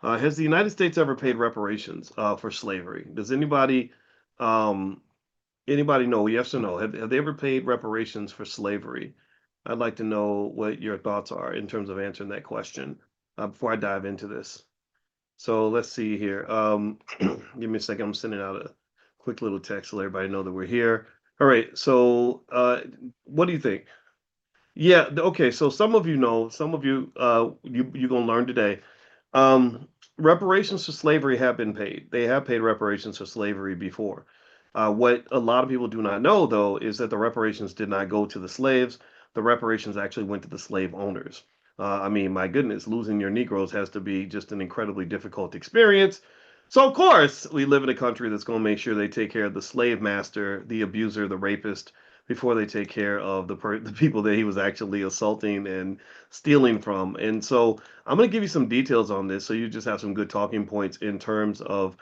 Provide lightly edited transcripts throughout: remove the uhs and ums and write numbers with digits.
Has the United States ever paid reparations for slavery? Does um, anybody know? Yes or no? Have they ever paid reparations for slavery? I'd like to know what your thoughts are in terms of answering that question before I dive into this. So let's see here. Give me a second. I'm sending out a quick little text to let everybody know that we're here. All right. So, what do you think? Yeah. Okay. So some of you know, some of you, you're gonna learn today. Reparations for slavery have been paid. They have paid reparations for slavery before. What a lot of people do not know, though, is that the reparations did not go to the slaves. The reparations actually went to the slave owners. I mean, my goodness, losing your Negroes has to be just an incredibly difficult experience. So, of course, we live in a country that's going to make sure they take care of the slave master, the abuser, the rapist, before they take care of the people that he was actually assaulting and stealing from. And so, I'm going to give you some details on this so you just have some good talking points in terms of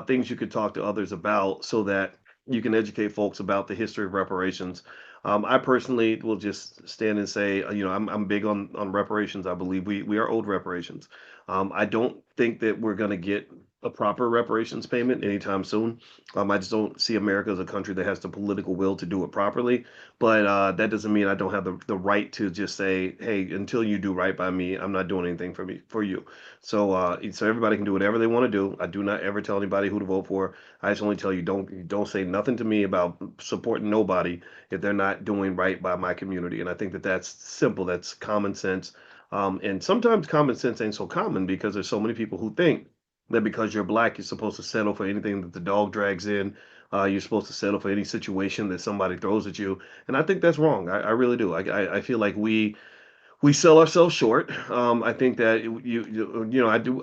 things you could talk to others about so that you can educate folks about the history of reparations. I personally will just stand and say, I'm big on reparations. I believe we are owed reparations. I don't think that we're going to get a proper reparations payment anytime soon. I just don't see America as a country that has the political will to do it properly. But that doesn't mean I don't have the right to just say, hey, until you do right by me, I'm not doing anything for you. So everybody can do whatever they want to do. I do not ever tell anybody who to vote for. I just only tell you don't say nothing to me about supporting nobody if they're not doing right by my community. And I think that that's simple. That's common sense. And sometimes common sense ain't so common because there's so many people who think that because you're black, you're supposed to settle for anything that the dog drags in. You're supposed to settle for any situation that somebody throws at you, and I think that's wrong. I really do. I feel like we sell ourselves short. I think that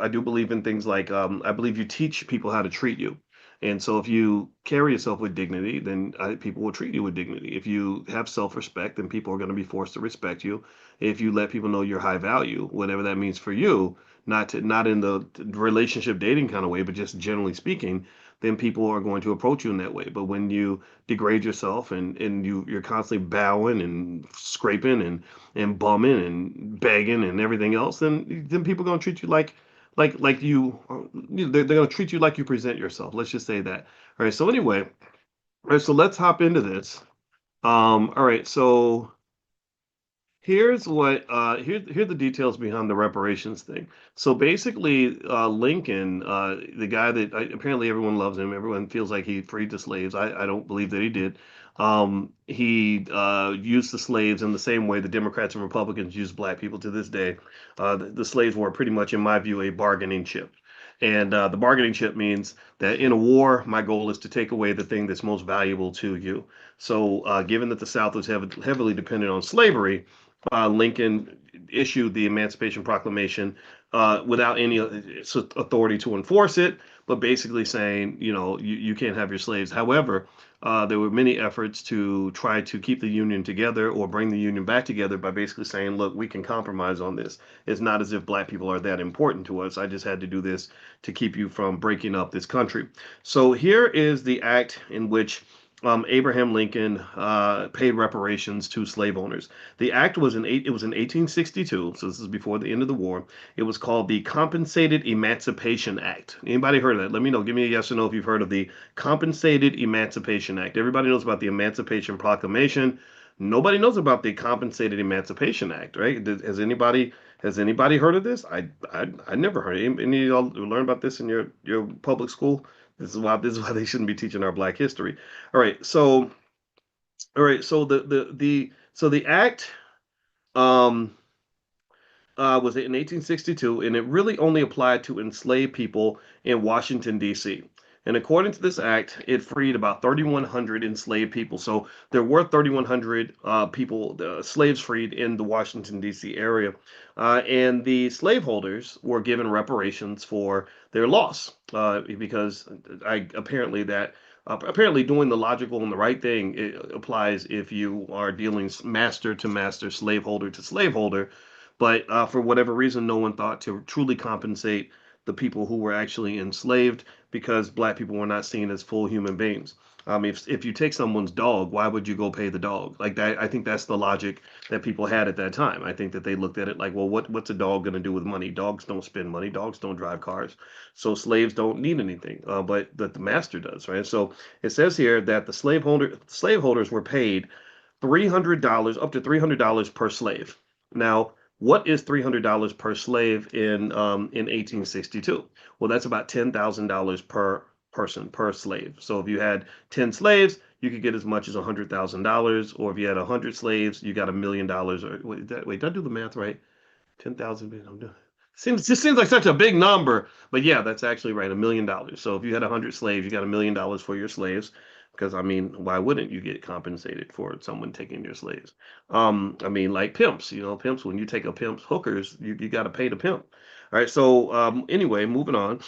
I do believe in things like I believe you teach people how to treat you, and so if you carry yourself with dignity, then people will treat you with dignity. If you have self-respect, then people are going to be forced to respect you. If you let people know you're high value, whatever that means for you, not in the relationship dating kind of way, but just generally speaking, then people are going to approach you in that way. But when you degrade yourself and you're constantly bowing and scraping and bumming and begging and everything else, then people are gonna treat you like they're gonna treat you like you present yourself. Let's just say that. All right. So anyway, all right. So let's hop into this. All right. So here are the details behind the reparations thing. So basically, Lincoln, the guy that apparently everyone loves him, everyone feels like he freed the slaves. I don't believe that he did. He used the slaves in the same way the Democrats and Republicans use black people to this day. The slaves were pretty much, in my view, a bargaining chip. And the bargaining chip means that in a war, my goal is to take away the thing that's most valuable to you. So, given that the South was heavily dependent on slavery, Lincoln issued the Emancipation Proclamation without any authority to enforce it, but basically saying, you can't have your slaves. However, there were many efforts to try to keep the Union together or bring the Union back together by basically saying, look, we can compromise on this. It's not as if black people are that important to us. I just had to do this to keep you from breaking up this country. So here is the act in which Abraham Lincoln paid reparations to slave owners. The act was it was in 1862, so this is before the end of the war. It was called the Compensated Emancipation Act. Anybody heard of that? Let me know. Give me a yes or no if you've heard of the Compensated Emancipation Act. Everybody knows about the Emancipation Proclamation. Nobody knows about the Compensated Emancipation Act, right? Has anybody heard of this? I never heard it. Any of y'all learn about this in your public school? This is why they shouldn't be teaching our Black history. All right, so all right, so the act um was in 1862, and it really only applied to enslaved people in Washington, D.C. And according to this act, it freed about 3,100 enslaved people. So there were 3,100 people, slaves freed in the Washington, D.C. area. And the slaveholders were given reparations for their loss because apparently doing the logical and the right thing it applies if you are dealing master to master, slaveholder to slaveholder. But for whatever reason, no one thought to truly compensate the people who were actually enslaved because black people were not seen as full human beings. If you take someone's dog, why would you go pay the dog? Like that, I think that's the logic that people had at that time. I think that they looked at it like, well, what's a dog going to do with money? Dogs don't spend money. Dogs don't drive cars. So slaves don't need anything, but the master does, right? So it says here that the slaveholders were paid $300, up to $300 per slave. Now, what is $300 per slave in 1862? Well, that's about $10,000 per person per slave. So if you had 10 slaves, you could get as much as $100,000, or if you had 100 slaves, you got $1 million. Or wait, did I do the math right? 10,000. Seems like such a big number, but yeah, that's actually right, $1 million. So if you had 100 slaves, you got $1 million for your slaves. Because I mean, why wouldn't you get compensated for someone taking your slaves? I mean, like pimps, pimps. When you take a pimp's hookers, you got to pay the pimp. All right. So anyway, moving on.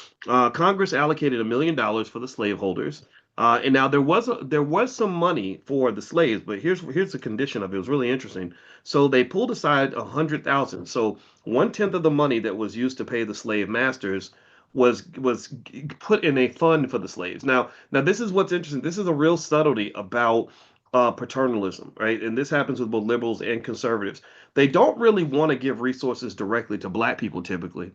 Congress allocated $1 million for the slaveholders. And now there was some money for the slaves, but here's the condition of it. It was really interesting. So they pulled aside 100,000. So 1/10 of the money that was used to pay the slave masters was put in a fund for the slaves. Now this is what's interesting. This is a real subtlety about paternalism, right? And this happens with both liberals and conservatives. They don't really want to give resources directly to black people typically.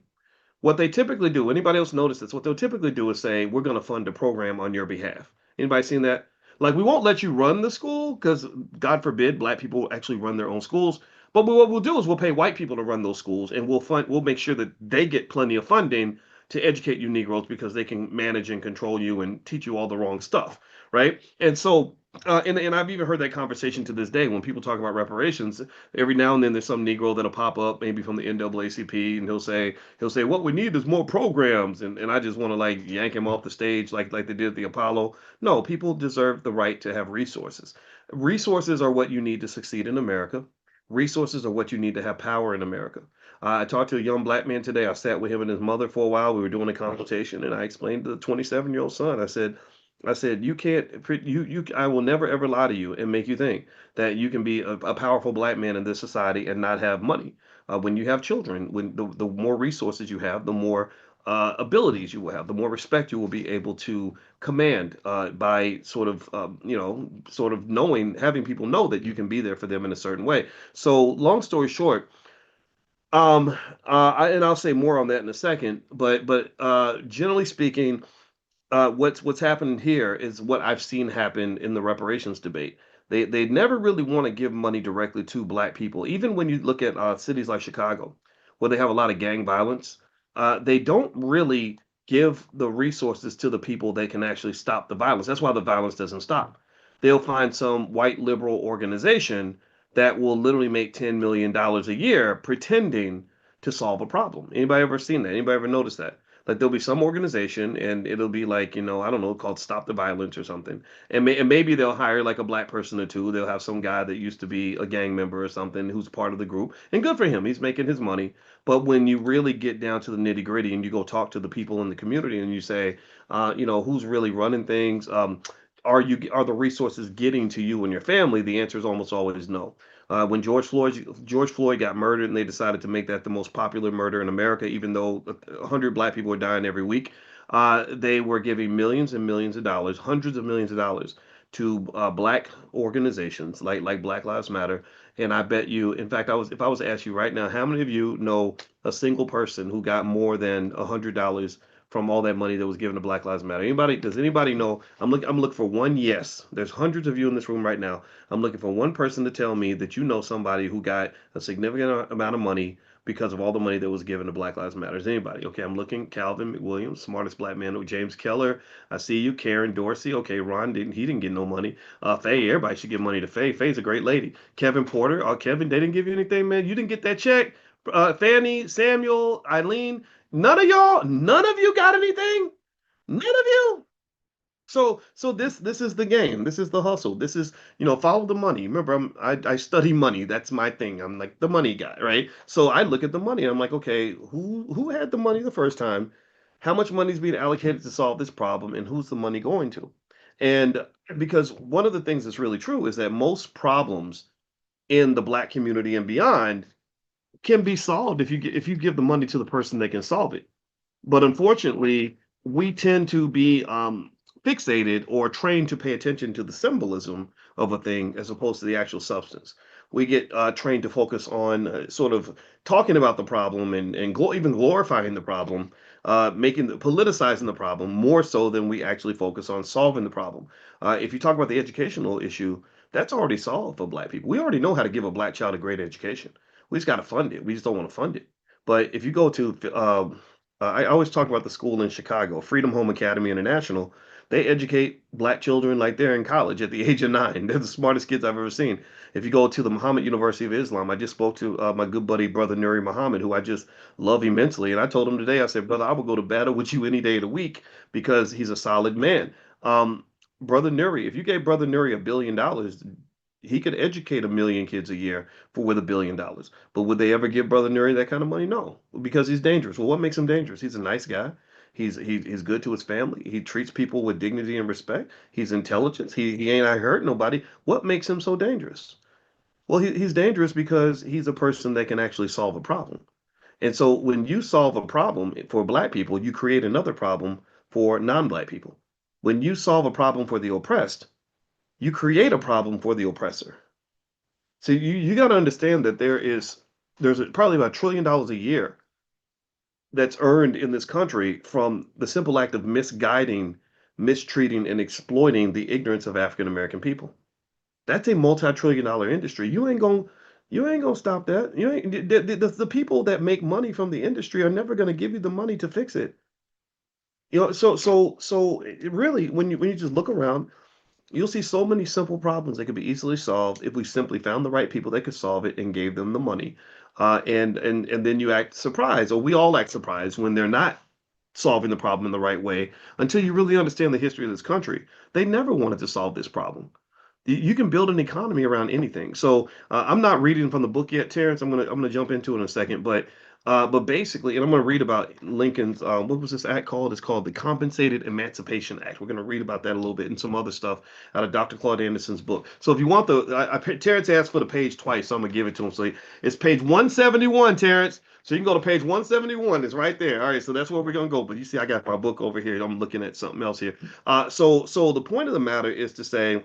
What they typically do, anybody else notice this? What they'll typically do is say, we're going to fund a program on your behalf. Anybody seen that? Like, we won't let you run the school because, God forbid, black people actually run their own schools. But what we'll do is we'll pay white people to run those schools, and we'll make sure that they get plenty of funding to educate you Negroes because they can manage and control you and teach you all the wrong stuff, right? And so, and I've even heard that conversation to this day when people talk about reparations. Every now and then there's some Negro that'll pop up, maybe from the NAACP, and he'll say what we need is more programs, and I just want to like yank him off the stage like they did at the Apollo. No, people deserve the right to have resources. Resources are what you need to succeed in America. Resources are what you need to have power in America. I talked to a young black man today. I sat with him and his mother for a while. We were doing a consultation, and I explained to the 27-year-old son. I said, you can't, I will never ever lie to you and make you think that you can be a powerful black man in this society and not have money. When you have children, when the more resources you have, the more abilities you will have, the more respect you will be able to command by sort of knowing, having people know that you can be there for them in a certain way. So, long story short, and I'll say more on that in a second, but generally speaking, what's happened here is what I've seen happen in the reparations debate. They never really want to give money directly to black people. Even when you look at cities like Chicago, where they have a lot of gang violence, they don't really give the resources to the people that can actually stop the violence. That's why the violence doesn't stop. They'll find some white liberal organization that will literally make $10 million a year pretending to solve a problem. Anybody ever seen that? Anybody ever noticed that? Like there'll be some organization and it'll be like, I don't know, called Stop the Violence or something. And maybe they'll hire like a black person or two. They'll have some guy that used to be a gang member or something who's part of the group. And good for him. He's making his money. But when you really get down to the nitty gritty and you go talk to the people in the community and you say, who's really running things? Are the resources getting to you and your family? The answer is almost always no. When George Floyd got murdered, and they decided to make that the most popular murder in America, even though 100 black people are dying every week, they were giving millions and millions of dollars, hundreds of millions of dollars, to black organizations like Black Lives Matter. And I bet you, in fact, if I was to ask you right now, how many of you know a single person who got more than $100 from all that money that was given to Black Lives Matter? Anybody? Does anybody know? I'm looking for one yes. There's hundreds of you in this room right now. I'm looking for one person to tell me that you know somebody who got a significant amount of money because of all the money that was given to Black Lives Matter. Is anybody? Okay, I'm looking. Calvin McWilliams, smartest black man. James Keller, I see you. Karen Dorsey. Okay, Ron didn't get no money. Faye, everybody should give money to Faye. Faye's a great lady. Kevin Porter. Oh, Kevin, they didn't give you anything, man. You didn't get that check. Fanny, Samuel, Eileen, none of you got anything. None of you. So this is the game. This is the hustle. This is, follow the money. Remember, I study money. That's my thing. I'm like the money guy, right? So I look at the money. I'm like, okay, who had the money the first time? How much money is being allocated to solve this problem, and who's the money going to? And because one of the things that's really true is that most problems in the black community and beyond can be solved if you give the money to the person that can solve it. But unfortunately, we tend to be fixated or trained to pay attention to the symbolism of a thing as opposed to the actual substance. We get trained to focus on sort of talking about the problem and even glorifying the problem, politicizing the problem more so than we actually focus on solving the problem. If you talk about the educational issue, that's already solved for Black people. We already know how to give a Black child a great education. We just got to fund it. We just don't want to fund it. But if you go to I always talk about the school in Chicago, Freedom Home Academy International. They educate Black children like they're in college at the age of 9. They're the smartest kids I've ever seen. If you go to the Muhammad University of Islam, I just spoke to my good buddy, Brother Nuri Muhammad, who I just love immensely. And I told him today, I said, Brother, I will go to battle with you any day of the week because he's a solid man. Um, Brother Nuri, if you gave Brother Nuri $1 billion, he could educate 1 million kids a year for with $1 billion. But would they ever give Brother Nuri that kind of money? No, because he's dangerous. Well, what makes him dangerous? He's a nice guy. He's good to his family. He treats people with dignity and respect. He's intelligent. He ain't I hurt nobody. What makes him so dangerous? Well, he's dangerous because he's a person that can actually solve a problem. And so when you solve a problem for Black people, you create another problem for non-Black people. When you solve a problem for the oppressed, you create a problem for the oppressor. So you got to understand that there's probably about $1 trillion a year that's earned in this country from the simple act of misguiding, mistreating, and exploiting the ignorance of African American people. That's a multi-trillion-dollar industry. You ain't gonna stop that. You ain't the people that make money from the industry are never gonna give you the money to fix it. Really, when you just look around, you'll see so many simple problems that could be easily solved if we simply found the right people that could solve it and gave them the money. And then you act surprised, or we all act surprised when they're not solving the problem in the right way until you really understand the history of this country. They never wanted to solve this problem. You can build an economy around anything. So I'm not reading from the book yet, Terrence. I'm gonna jump into it in a second, but basically, and I'm gonna read about Lincoln's what was this act called? It's called the Compensated Emancipation Act. We're gonna read about that a little bit and some other stuff out of Dr. Claude Anderson's book. So if you want Terrence asked for the page twice, so I'm gonna give it to him. So it's page 171, Terrence. So you can go to page 171. It's right there. All right, so that's where we're gonna go. But you see, I got my book over here. I'm looking at something else here. So the point of the matter is to say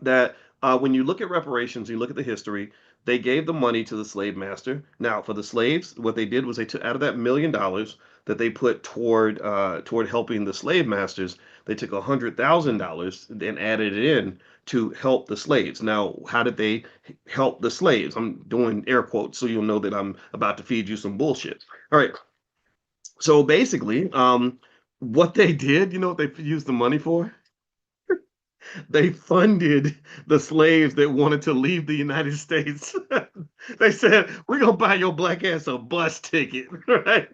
that when you look at reparations, you look at the history, they gave the money to the slave master. Now, for the slaves, what they did was they took out of that $1 million that they put toward helping the slave masters, they took $100,000 and added it in to help the slaves. Now, how did they help the slaves? I'm doing air quotes so you'll know that I'm about to feed you some bullshit. All right. So basically, what they did, you know what they used the money for? They funded the slaves that wanted to leave the United States. They said, "We're gonna buy your black ass a bus ticket, right?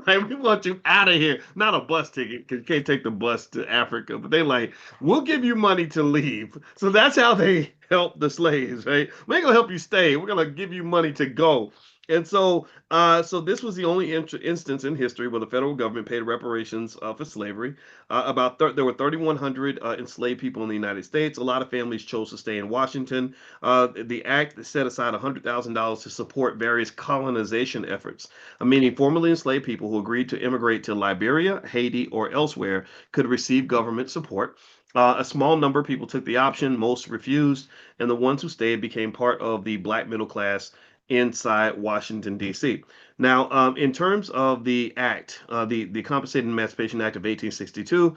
Like we want you out of here. Not a bus ticket, because you can't take the bus to Africa, but they like, we'll give you money to leave." So that's how they help the slaves, right? We ain't gonna help you stay. We're gonna give you money to go. And so this was the only instance in history where the federal government paid reparations for slavery. There were 3,100 enslaved people in the United States. A lot of families chose to stay in Washington. The act set aside $100,000 to support various colonization efforts, meaning formerly enslaved people who agreed to immigrate to Liberia, Haiti, or elsewhere could receive government support. A small number of people took the option, most refused, and the ones who stayed became part of the black middle class inside Washington, D.C. Now, in terms of the act, the Compensated Emancipation Act of 1862,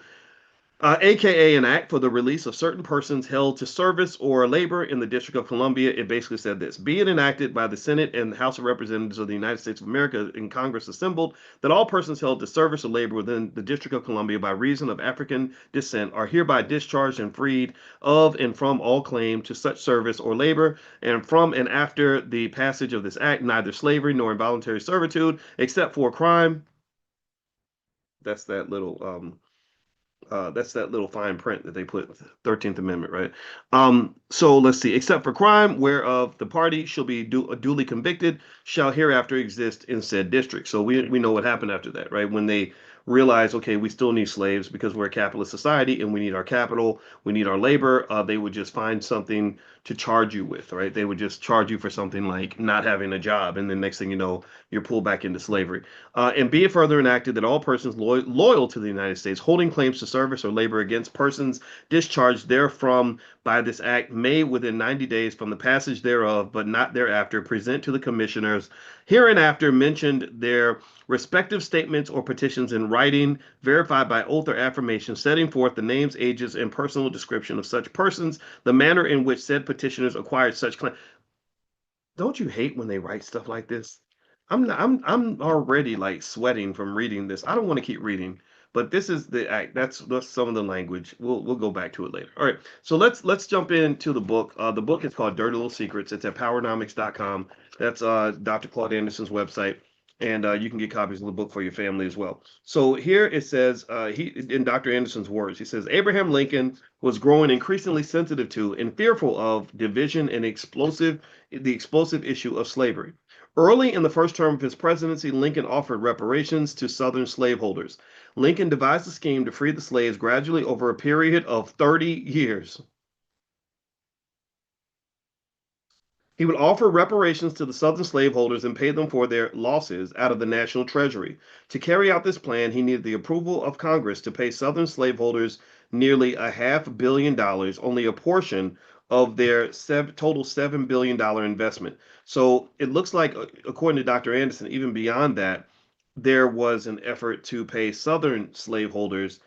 aka an act for the release of certain persons held to service or labor in the District of Columbia. It basically said this: be it enacted by the Senate and the House of Representatives of the United States of America in Congress assembled, that all persons held to service or labor within the District of Columbia by reason of African descent are hereby discharged and freed of and from all claim to such service or labor, and from and after the passage of this act, neither slavery nor involuntary servitude, except for crime. That's that little fine print that they put 13th Amendment, right? So let's see. Except for crime whereof the party shall be duly convicted, shall hereafter exist in said district. So we know what happened after that, right? When they realized, okay, we still need slaves because we're a capitalist society and we need our capital, we need our labor. They would just find something to charge you with, right? They would just charge you for something like not having a job, and then next thing you know, you're pulled back into slavery. And be it further enacted that all persons loyal to the United States, holding claims to service or labor against persons discharged therefrom by this act may within 90 days from the passage thereof, but not thereafter, present to the commissioners hereinafter mentioned their respective statements or petitions in writing, verified by oath or affirmation, setting forth the names, ages, and personal description of such persons, the manner in which said petitioners acquired such claims. Don't you hate when they write stuff like this? I'm already like sweating from reading this. I don't want to keep reading, but this is the act. That's some of the language. We'll go back to it later. All right. So let's jump into the book. The book is called Dirty Little Secrets. It's at powernomics.com. That's Dr. Claude Anderson's website. And you can get copies of the book for your family as well. So here it says, he in Dr. Anderson's words, he says Abraham Lincoln was growing increasingly sensitive to and fearful of division and the explosive issue of slavery. Early in the first term of his presidency, Lincoln offered reparations to Southern slaveholders. Lincoln devised a scheme to free the slaves gradually over a period of 30 years. He would offer reparations to the Southern slaveholders and pay them for their losses out of the national treasury. To carry out this plan, he needed the approval of Congress to pay Southern slaveholders nearly a $500 million, only a portion of their total $7 billion investment. So it looks like, according to Dr. Anderson, even beyond that, there was an effort to pay Southern slaveholders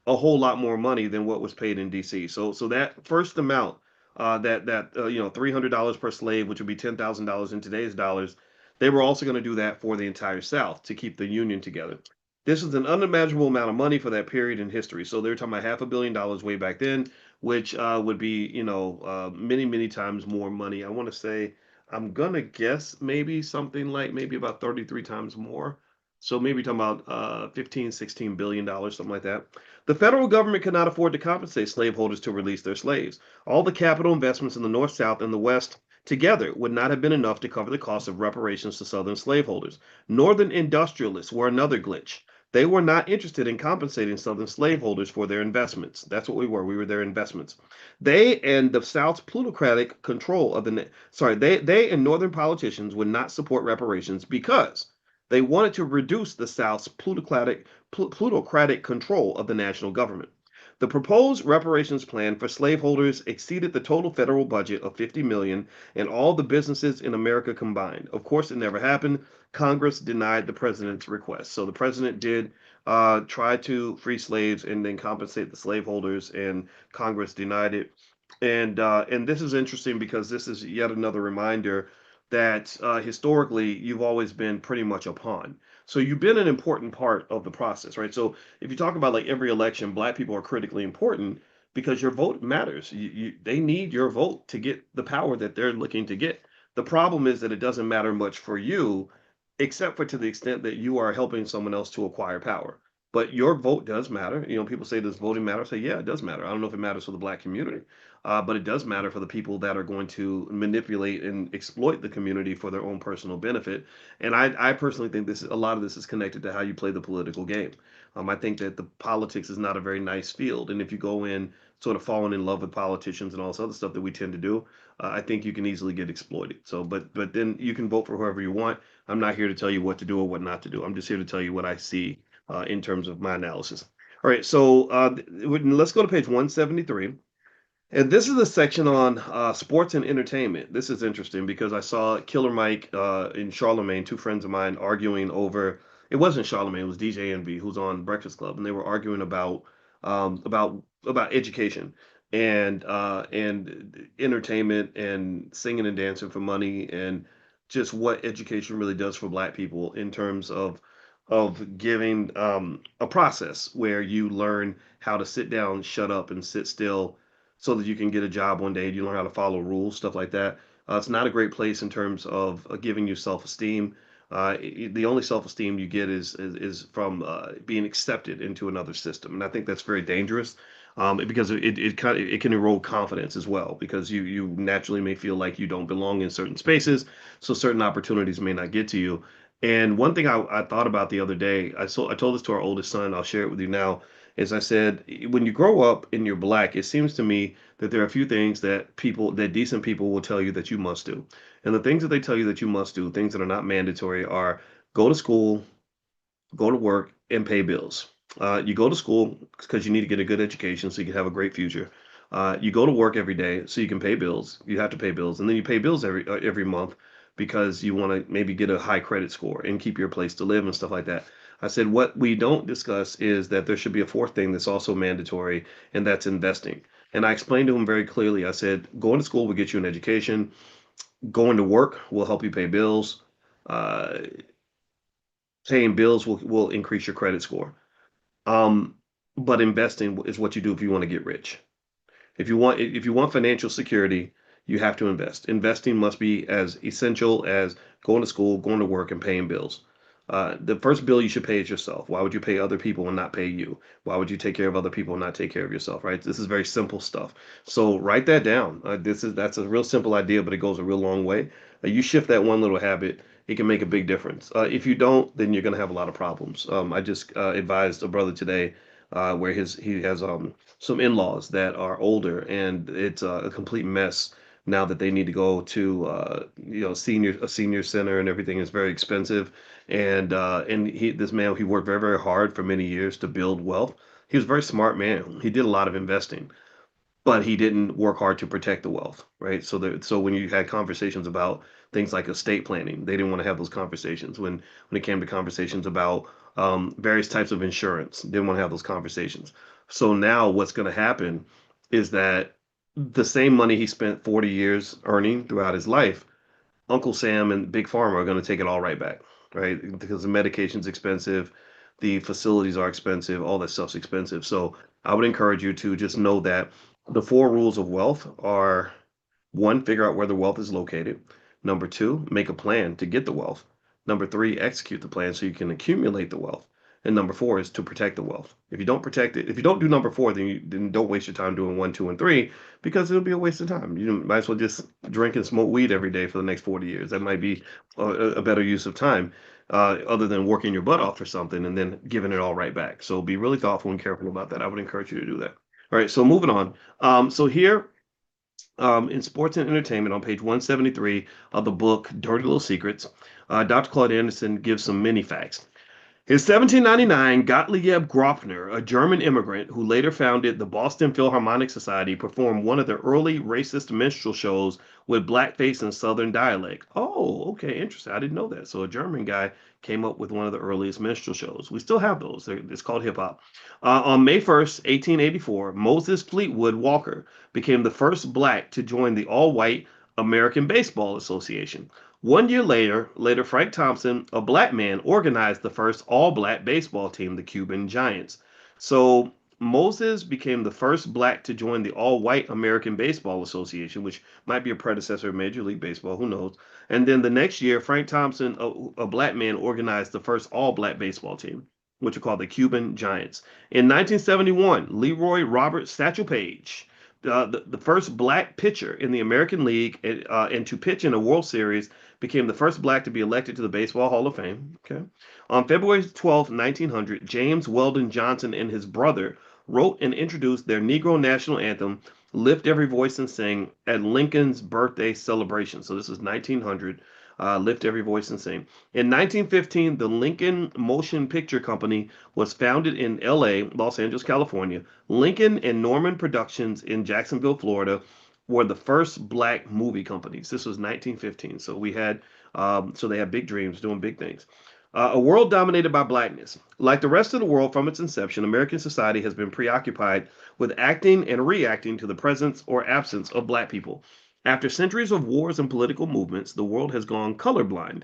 a whole lot more money than what was paid in DC. So that first amount, $300 per slave, which would be $10,000 in today's dollars, they were also going to do that for the entire South to keep the Union together. This is an unimaginable amount of money for that period in history. So they're talking about $500 million way back then, which would be, many times more money. I want to say, I'm gonna guess maybe something like maybe about 33 times more. So maybe talking about 15, $16 billion, something like that. The federal government could not afford to compensate slaveholders to release their slaves. All the capital investments in the North, South, and the West together would not have been enough to cover the cost of reparations to Southern slaveholders. Northern industrialists were another glitch. They were not interested in compensating Southern slaveholders for their investments. That's what we were. We were their investments. They and the South's plutocratic control of they and Northern politicians would not support reparations because they wanted to reduce the South's plutocratic control of the national government. The proposed reparations plan for slaveholders exceeded the total federal budget of 50 million and all the businesses in America combined. Of course, it never happened. Congress denied the president's request. So the president did try to free slaves and then compensate the slaveholders, and Congress denied it. And this is interesting because this is yet another reminder that historically you've always been pretty much a pawn. So you've been an important part of the process, right? So if you talk about like every election, black people are critically important because your vote matters. They need your vote to get the power that they're looking to get. The problem is that it doesn't matter much for you, except for to the extent that you are helping someone else to acquire power. But your vote does matter. People say, does voting matter? I say, yeah, it does matter. I don't know if it matters for the black community, but it does matter for the people that are going to manipulate and exploit the community for their own personal benefit. And I personally think a lot of this is connected to how you play the political game. I think that the politics is not a very nice field, and if you go in sort of falling in love with politicians and all this other stuff that we tend to do, I think you can easily get exploited. So, but then you can vote for whoever you want. I'm not here to tell you what to do or what not to do. I'm just here to tell you what I see in terms of my analysis. All right, so let's go to page 173. And this is a section on sports and entertainment. This is interesting because I saw Killer Mike and Charlemagne, two friends of mine, arguing over. It wasn't Charlemagne, it was DJ Envy, who's on Breakfast Club, and they were arguing about education and entertainment and singing and dancing for money and just what education really does for Black people in terms of giving a process where you learn how to sit down, shut up, and sit still so that you can get a job one day. You learn how to follow rules, stuff like that. It's not a great place in terms of giving you self-esteem. The only self-esteem you get is from being accepted into another system, and I think that's very dangerous. because it can erode confidence as well, because you naturally may feel like you don't belong in certain spaces, so certain opportunities may not get to you. And one thing I thought about the other day, I told this to our oldest son, I'll share it with you now, is I said, when you grow up and you're black, it seems to me that there are a few things that decent people will tell you that you must do. And the things that they tell you that you must do, things that are not mandatory, are go to school, go to work, and pay bills. You go to school because you need to get a good education so you can have a great future. You go to work every day so you can pay bills. You have to pay bills, and then you pay bills every month because you want to maybe get a high credit score and keep your place to live and stuff like that. I said what we don't discuss is that there should be a fourth thing that's also mandatory, and that's investing. And I explained to him very clearly. I said going to school will get you an education. Going to work will help you pay bills. Uh, Paying bills will increase your credit score. Um, but investing is what you do if you want to get rich. If you want financial security, you have to invest. Investing must be as essential as going to school, going to work, and paying bills. The first bill you should pay is yourself. Why would you pay other people and not pay you? Why would you take care of other people and not take care of yourself? Right? This is very simple stuff. So write that down. That's a real simple idea, but it goes a real long way. You shift that one little habit, it can make a big difference. If you don't, then you're going to have a lot of problems. I just advised a brother today where he has some in-laws that are older, and it's a complete mess now that they need to go to a senior center, and everything is very expensive. And this man, he worked very, very hard for many years to build wealth. He was a very smart man. He did a lot of investing, but he didn't work hard to protect the wealth, right? So when you had conversations about things like estate planning, they didn't want to have those conversations. When it came to conversations about various types of insurance, didn't want to have those conversations. So now what's going to happen is that the same money he spent 40 years earning throughout his life, Uncle Sam and Big Pharma are going to take it all right back, right? Because the medication's expensive, the facilities are expensive, all that stuff's expensive. So I would encourage you to just know that the four rules of wealth are: one, figure out where the wealth is located. Number two, make a plan to get the wealth. Number three, execute the plan so you can accumulate the wealth. And number four is to protect the wealth. If you don't protect it, if you don't do number four, then don't waste your time doing one, two, and three, because it'll be a waste of time. You might as well just drink and smoke weed every day for the next 40 years. That might be a better use of time, other than working your butt off for something and then giving it all right back. So be really thoughtful and careful about that. I would encourage you to do that. All right, so moving on. So here in Sports and Entertainment on page 173 of the book Dirty Little Secrets, Dr. Claude Anderson gives some mini facts. In 1799, Gottlieb Grofner, a German immigrant who later founded the Boston Philharmonic Society, performed one of the early racist minstrel shows with blackface and Southern dialect. Oh, okay, interesting. I didn't know that. So a German guy came up with one of the earliest minstrel shows. We still have those. It's called hip hop. On May 1st, 1884, Moses Fleetwood Walker became the first black to join the all-white American Baseball Association. One year later, Frank Thompson, a black man, organized the first all-black baseball team, the Cuban Giants. So Moses became the first black to join the all-white American Baseball Association, which might be a predecessor of Major League Baseball, who knows? And then the next year, Frank Thompson, a black man, organized the first all-black baseball team, which are called the Cuban Giants. In 1971, Leroy Robert Satchel Paige, the first black pitcher in the American League, and to pitch in a World Series, became the first black to be elected to the Baseball Hall of Fame. Okay. On February 12, 1900, James Weldon Johnson and his brother wrote and introduced their Negro national anthem, Lift Every Voice and Sing, at Lincoln's birthday celebration. So this is 1900, Lift Every Voice and Sing. In 1915, the Lincoln Motion Picture Company was founded in LA, Los Angeles, California. Lincoln and Norman Productions in Jacksonville, Florida, were the first black movie companies. This was 1915. So they had big dreams, doing big things. A world dominated by blackness. Like the rest of the world from its inception, American society has been preoccupied with acting and reacting to the presence or absence of black people. After centuries of wars and political movements, the world has gone colorblind,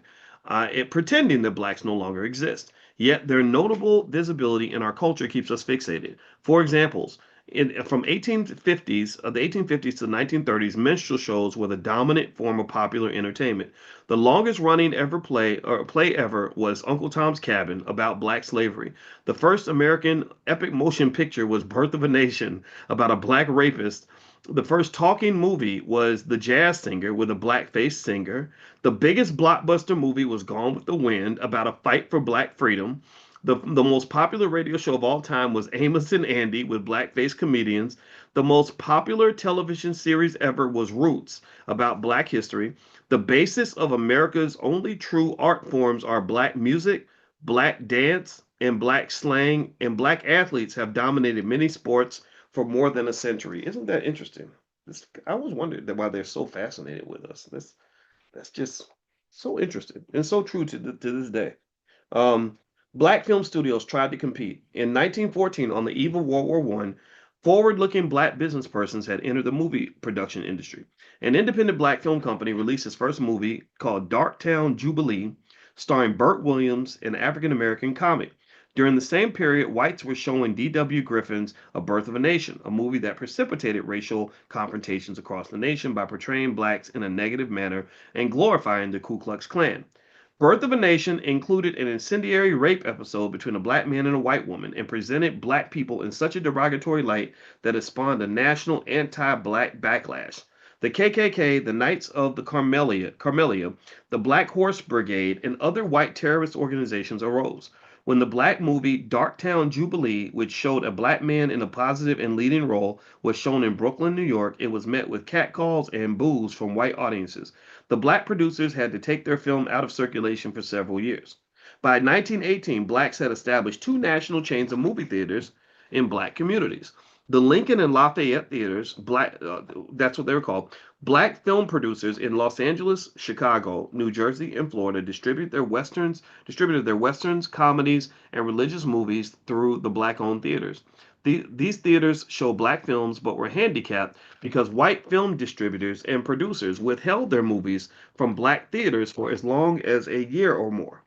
pretending that blacks no longer exist. Yet their notable visibility in our culture keeps us fixated. For examples, From the 1850s to the 1930s, minstrel shows were the dominant form of popular entertainment. The longest running ever play ever was Uncle Tom's Cabin about black slavery. The first American epic motion picture was Birth of a Nation about a black rapist. The first talking movie was The Jazz Singer with a black-faced singer. The biggest blockbuster movie was Gone with the Wind about a fight for black freedom. The most popular radio show of all time was Amos and Andy with black-faced comedians. The most popular television series ever was Roots about black history. The basis of America's only true art forms are black music, black dance, and black slang, and black athletes have dominated many sports for more than a century. Isn't that interesting? I always wondered why they're so fascinated with us. That's just so interesting and so true to this day. Um, Black film studios tried to compete. In 1914, on the eve of World War One, forward-looking black business persons had entered the movie production industry. An independent black film company released its first movie called Darktown Jubilee, starring Burt Williams, an African-American comic. During the same period, whites were showing D.W. Griffin's A Birth of a Nation, a movie that precipitated racial confrontations across the nation by portraying blacks in a negative manner and glorifying the Ku Klux Klan. Birth of a Nation included an incendiary rape episode between a black man and a white woman and presented black people in such a derogatory light that it spawned a national anti-black backlash. The KKK, the Knights of the Carmelia, the Black Horse Brigade, and other white terrorist organizations arose. When the black movie Darktown Jubilee, which showed a black man in a positive and leading role, was shown in Brooklyn, New York, it was met with catcalls and boos from white audiences. The black producers had to take their film out of circulation for several years. By 1918, blacks had established two national chains of movie theaters in black communities. The Lincoln and Lafayette theaters, that's what they were called. Black film producers in Los Angeles, Chicago, New Jersey, and Florida distributed their westerns, comedies, and religious movies through the black-owned theaters. These theaters show black films but were handicapped because white film distributors and producers withheld their movies from black theaters for as long as a year or more.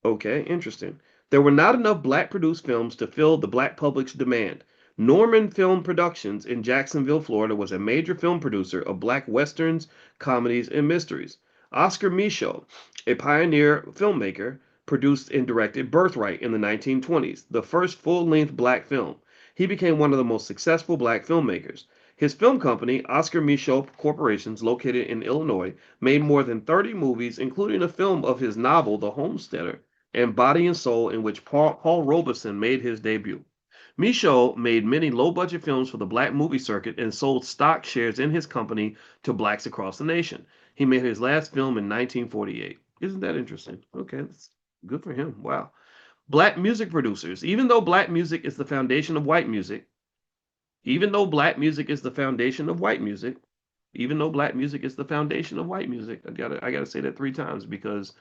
Okay, interesting. There were not enough black produced films to fill the black public's demand. Norman Film Productions in Jacksonville, Florida was a major film producer of black westerns, comedies, and mysteries. Oscar Micheaux, a pioneer filmmaker, produced and directed Birthright in the 1920s, the first full-length black film. He became one of the most successful black filmmakers. His film company, Oscar Micheaux Corporations, located in Illinois, made more than 30 movies, including a film of his novel The Homesteader and Body and Soul, in which Paul Robeson made his debut. Michaud made many low-budget films for the black movie circuit and sold stock shares in his company to blacks across the nation. He made his last film in 1948. Isn't that interesting? Okay, that's good for him. Wow. Black music producers. Even though black music is the foundation of white music, even though black music is the foundation of white music, even though black music is the foundation of white music, I gotta say that three times because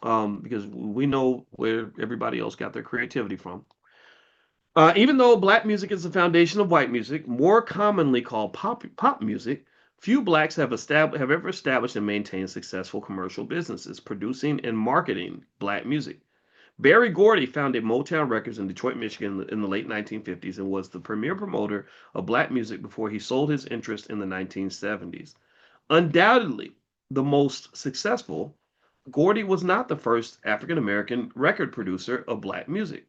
we know where everybody else got their creativity from. Even though black music is the foundation of white music, more commonly called pop music, few blacks have ever established and maintained successful commercial businesses producing and marketing black music. Berry Gordy founded Motown Records in Detroit, Michigan in the late 1950s and was the premier promoter of black music before he sold his interest in the 1970s. Undoubtedly the most successful, Gordy was not the first African American record producer of black music.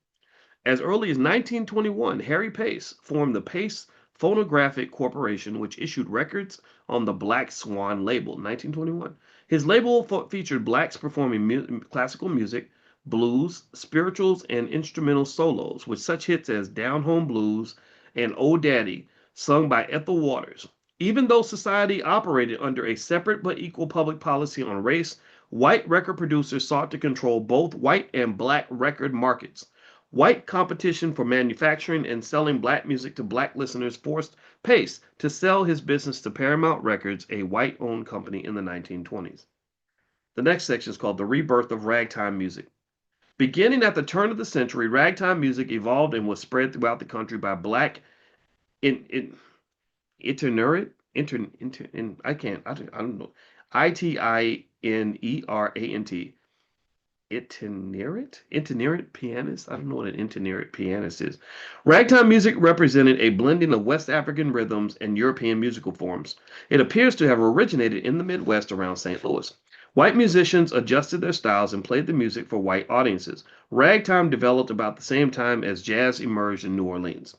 As early as 1921, Harry Pace formed the Pace Phonographic Corporation, which issued records on the Black Swan label. 1921. His label featured blacks performing classical music, blues, spirituals, and instrumental solos, with such hits as Down Home Blues and Oh Daddy, sung by Ethel Waters. Even though society operated under a separate but equal public policy on race, white record producers sought to control both white and black record markets. White competition for manufacturing and selling black music to black listeners forced Pace to sell his business to Paramount Records, a white-owned company in the 1920s. The next section is called The Rebirth of Ragtime Music. Beginning at the turn of the century, ragtime music evolved and was spread throughout the country by black itinerant, I don't know, Itinerant itinerant pianist. I don't know what an itinerant pianist is. Ragtime music represented a blending of West African rhythms and European musical forms. It appears to have originated in the Midwest around St. Louis. White musicians adjusted their styles and played the music for white audiences. Ragtime developed about the same time as jazz emerged in New Orleans.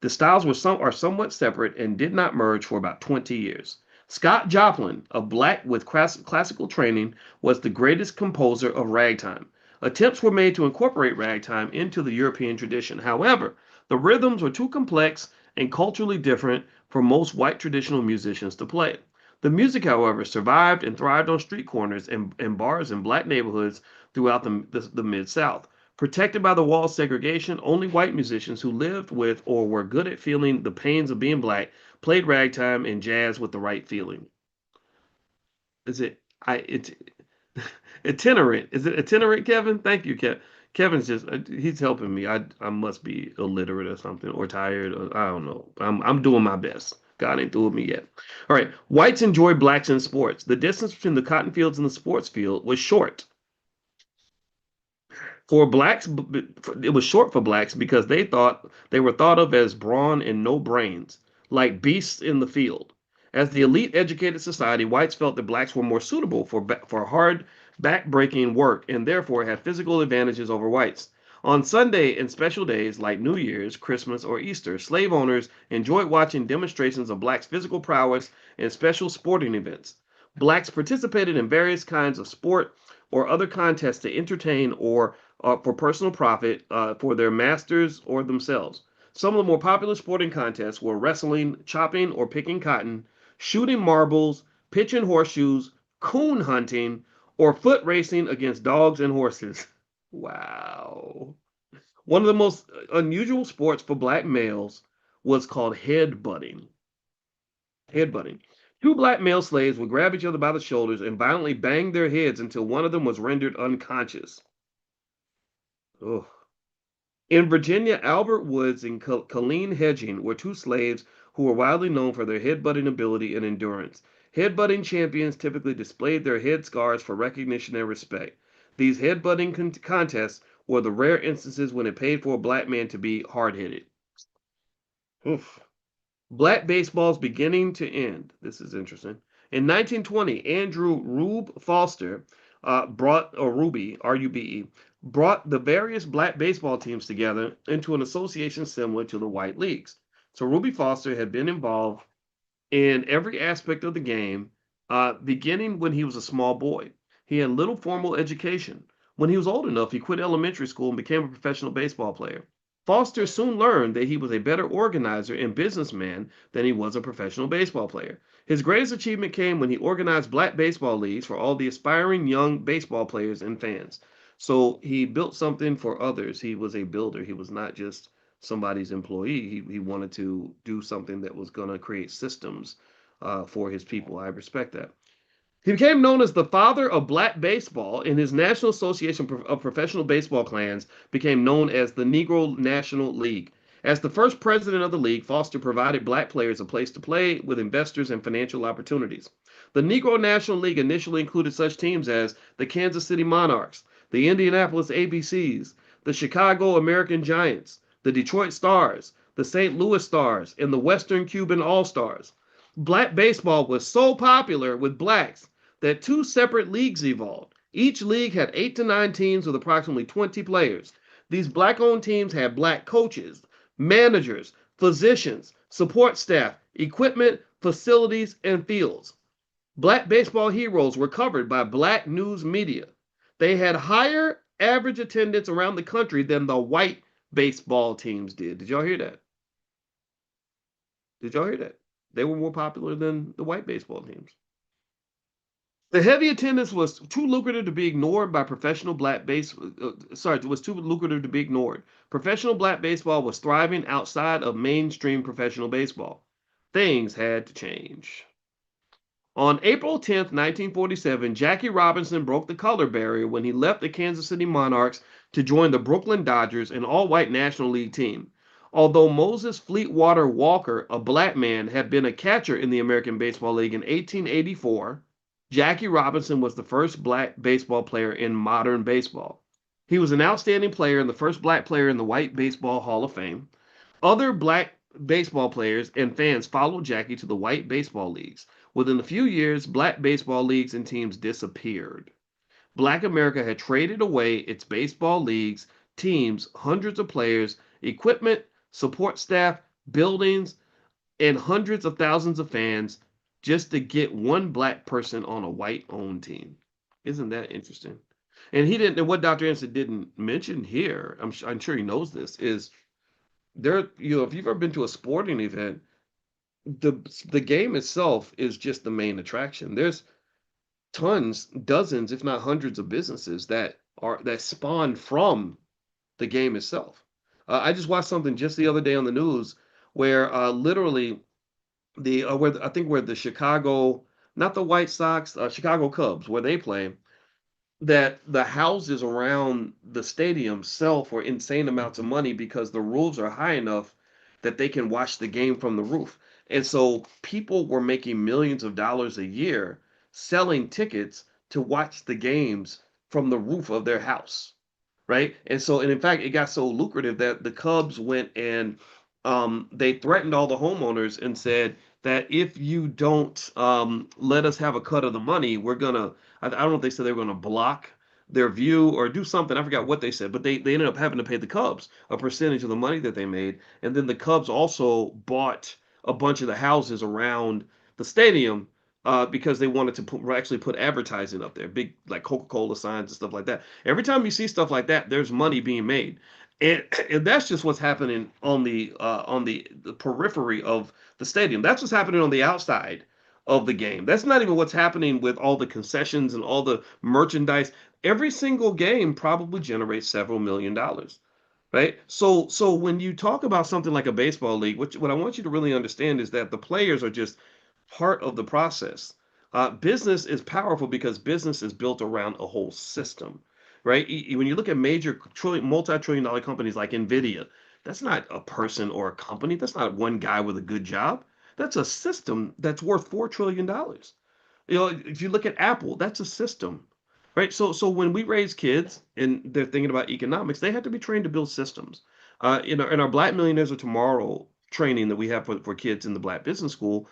The styles are somewhat separate and did not merge for about 20 years. Scott Joplin, a black with classical training, was the greatest composer of ragtime. Attempts were made to incorporate ragtime into the European tradition. However, the rhythms were too complex and culturally different for most white traditional musicians to play. The music, however, survived and thrived on street corners and bars in black neighborhoods throughout the Mid South. Protected by the wall of segregation, only white musicians who lived with or were good at feeling the pains of being black played ragtime and jazz with the right feeling. Is it itinerant? Is it itinerant, Kevin? Thank you, Kevin. Kevin's just he's helping me. I must be illiterate or something or tired or I don't know. I'm doing my best. God ain't through with me yet. All right. Whites enjoy blacks in sports. The distance between the cotton fields and the sports field was short. For blacks, it was short for blacks because they were thought of as brawn and no brains, like beasts in the field. As the elite educated society, whites felt that blacks were more suitable for hard, back-breaking work and therefore had physical advantages over whites. On Sunday and special days like New Year's, Christmas, or Easter, slave owners enjoyed watching demonstrations of blacks' physical prowess and special sporting events. Blacks participated in various kinds of sport or other contests to entertain or for personal profit for their masters or themselves. Some of the more popular sporting contests were wrestling, chopping or picking cotton, shooting marbles, pitching horseshoes, coon hunting, or foot racing against dogs and horses. Wow. One of the most unusual sports for black males was called headbutting. Headbutting. Two black male slaves would grab each other by the shoulders and violently bang their heads until one of them was rendered unconscious. Ugh. In Virginia, Albert Woods and Colleen Hedging were two slaves who were widely known for their headbutting ability and endurance. Headbutting champions typically displayed their head scars for recognition and respect. These headbutting contests were the rare instances when it paid for a black man to be hard-headed. Oof. Black baseball's beginning to end. This is interesting. In 1920, Andrew Rube Foster or Ruby, R-U-B-E, brought the various black baseball teams together into an association similar to the white leagues. So Ruby Foster had been involved in every aspect of the game, beginning when he was a small boy. He had little formal education. When he was old enough, he quit elementary school and became a professional baseball player. Foster soon learned that he was a better organizer and businessman than he was a professional baseball player. His greatest achievement came when he organized black baseball leagues for all the aspiring young baseball players and fans. So he built something for others. He was a builder. He was not just somebody's employee. He wanted to do something that was going to create systems for his people. I respect that. He became known as the father of black baseball, and his National Association of Professional Baseball Clans became known as the Negro National League. As the first president of the league, Foster provided black players a place to play with investors and financial opportunities. The Negro National League initially included such teams as the Kansas City Monarchs, the Indianapolis ABCs, the Chicago American Giants, the Detroit Stars, the St. Louis Stars, and the Western Cuban All-Stars. Black baseball was so popular with blacks that two separate leagues evolved. Each league had 8 to 9 teams with approximately 20 players. These black-owned teams had black coaches, managers, physicians, support staff, equipment, facilities, and fields. Black baseball heroes were covered by black news media. They had higher average attendance around the country than the white baseball teams did. Did y'all hear that? Did y'all hear that? They were more popular than the white baseball teams. The heavy attendance was too lucrative to be ignored by professional black base. Sorry, it was too lucrative to be ignored. Professional black baseball was thriving outside of mainstream professional baseball. Things had to change. On April 10th, 1947, Jackie Robinson broke the color barrier when he left the Kansas City Monarchs to join the Brooklyn Dodgers, an all-white National League team. Although Moses Fleetwater Walker, a black man, had been a catcher in the American Baseball League in 1884, Jackie Robinson was the first black baseball player in modern baseball. He was an outstanding player and the first black player in the White Baseball Hall of Fame. Other black baseball players and fans followed Jackie to the white baseball leagues. Within a few years, black baseball leagues and teams disappeared. Black America had traded away its baseball leagues, teams, hundreds of players, equipment, support staff, buildings, and hundreds of thousands of fans just to get one black person on a white owned team. Isn't that interesting? And he didn't, and what Dr. Anderson didn't mention here, I'm sure he knows this, is there, if you've ever been to a sporting event, the the game itself is just the main attraction. There's tons, dozens, if not hundreds of businesses that spawn from the game itself. I just watched something just the other day on the news where literally I think where the Chicago, not the White Sox, Chicago Cubs, where they play, that the houses around the stadium sell for insane amounts of money because the roofs are high enough that they can watch the game from the roof. And so people were making millions of dollars a year selling tickets to watch the games from the roof of their house, right? And so, and in fact, it got so lucrative that the Cubs went and they threatened all the homeowners and said that if you don't let us have a cut of the money, we're gonna. I don't know if they said they were gonna block their view or do something. I forgot what they said, but they ended up having to pay the Cubs a percentage of the money that they made, and then the Cubs also bought a bunch of the houses around the stadium because they wanted to actually put advertising up there, big like Coca-Cola signs and stuff like that. Every time you see stuff like that, there's money being made, and that's just what's happening on the periphery of the stadium. That's what's happening on the outside of the game. That's not even what's happening with all the concessions and all the merchandise. Every single game probably generates several million dollars, right? So when you talk about something like a baseball league, what I want you to really understand is that the players are just part of the process. Business is powerful because business is built around a whole system, right? When you look at major multi-trillion dollar companies like Nvidia, that's not a person or a company. That's not one guy with a good job. That's a system that's worth $4 trillion. If you look at Apple, that's a system, right? So when we raise kids and they're thinking about economics, they have to be trained to build systems. In our Black Millionaires of Tomorrow training that we have for kids in the Black Business School,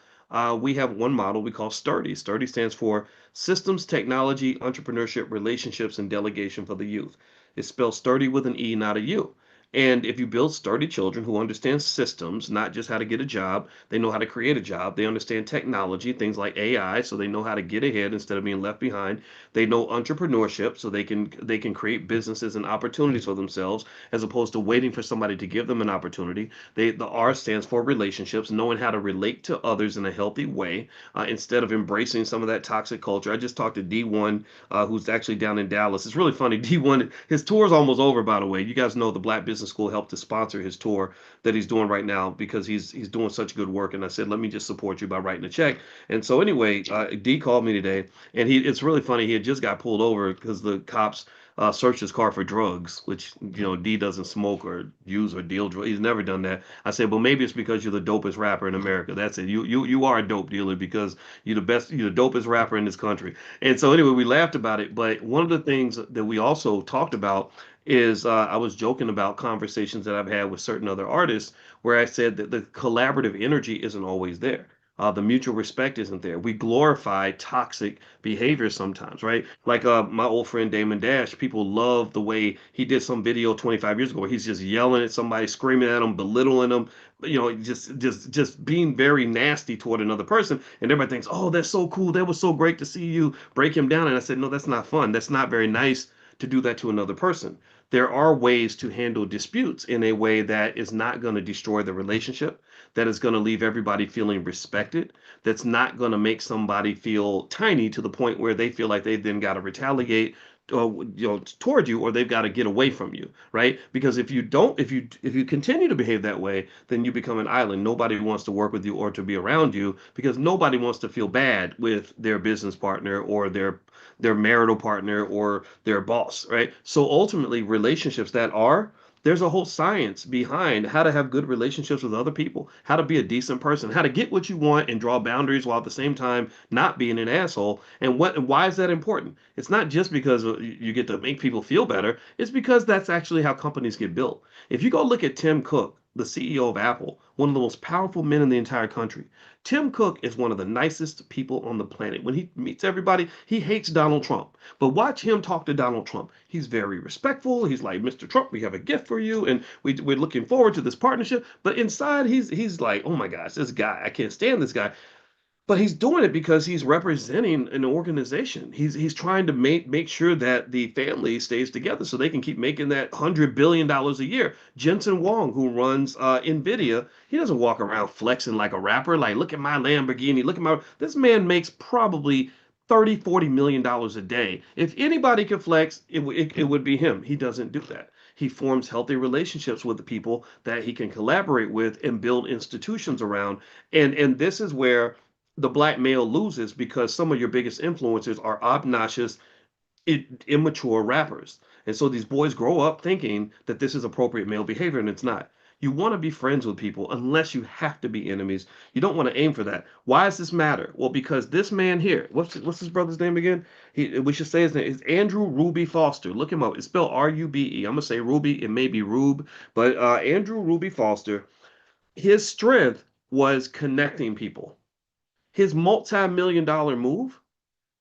we have one model we call STURDY. STURDY stands for Systems, Technology, Entrepreneurship, Relationships, and Delegation for the Youth. It's spelled sturdy with an E, not a U. And if you build sturdy children who understand systems, not just how to get a job, they know how to create a job. They understand technology, things like AI, so they know how to get ahead instead of being left behind. They know entrepreneurship, so they can create businesses and opportunities for themselves as opposed to waiting for somebody to give them an opportunity. The R stands for relationships, knowing how to relate to others in a healthy way instead of embracing some of that toxic culture. I just talked to D1, who's actually down in Dallas. It's really funny. D1, his tour is almost over, by the way. You guys know the Black Business School helped to sponsor his tour that he's doing right now because he's doing such good work. And I said, let me just support you by writing a check. And so anyway, D called me today, and it's really funny. He had just got pulled over because the cops searched his car for drugs, which D doesn't smoke or use or deal drugs. He's never done that. I said, well, maybe it's because you're the dopest rapper in America. That's it. You are a dope dealer because you're the best. You're the dopest rapper in this country. And so anyway, we laughed about it. But one of the things that we also talked about is I was joking about conversations that I've had with certain other artists where I said that the collaborative energy isn't always there. The mutual respect isn't there. We glorify toxic behavior sometimes, right? Like my old friend Damon Dash, people love the way he did some video 25 years ago where he's just yelling at somebody, screaming at them, belittling them, just being very nasty toward another person. And everybody thinks, oh, that's so cool. That was so great to see you break him down. And I said, no, that's not fun. That's not very nice to do that to another person. There are ways to handle disputes in a way that is not going to destroy the relationship, that is going to leave everybody feeling respected, that's not going to make somebody feel tiny to the point where they feel like they then got to retaliate toward you, or they've got to get away from you, right? Because if you continue to behave that way, then you become an island. Nobody wants to work with you or to be around you because nobody wants to feel bad with their business partner or their marital partner or their boss, right? So ultimately, relationships that are There's a whole science behind how to have good relationships with other people, how to be a decent person, how to get what you want and draw boundaries while at the same time not being an asshole. And why is that important? It's not just because you get to make people feel better. It's because that's actually how companies get built. If you go look at Tim Cook, the CEO of Apple, one of the most powerful men in the entire country, Tim Cook is one of the nicest people on the planet. When he meets everybody, he hates Donald Trump. But watch him talk to Donald Trump. He's very respectful. He's like, Mr. Trump, we have a gift for you, and we're looking forward to this partnership. But inside, he's like, oh my gosh, this guy, I can't stand this guy. But he's doing it because he's representing an organization. He's trying to make sure that the family stays together so they can keep making that $100 billion a year. Jensen Huang, who runs Nvidia, he doesn't walk around flexing like a rapper. Like, look at my Lamborghini. Look at my. This man makes probably 30, $40 million a day. If anybody could flex, it would be him. He doesn't do that. He forms healthy relationships with the people that he can collaborate with and build institutions around. And this is where the black male loses, because some of your biggest influencers are obnoxious, immature rappers. And so these boys grow up thinking that this is appropriate male behavior, and it's not. You want to be friends with people unless you have to be enemies. You don't want to aim for that. Why does this matter? Well, because this man here, what's his brother's name again? We should say his name is Andrew Ruby Foster. Look him up. It's spelled Rube. I'm gonna say Ruby. It may be Rube, but Andrew Ruby Foster. His strength was connecting people. His multi-million dollar move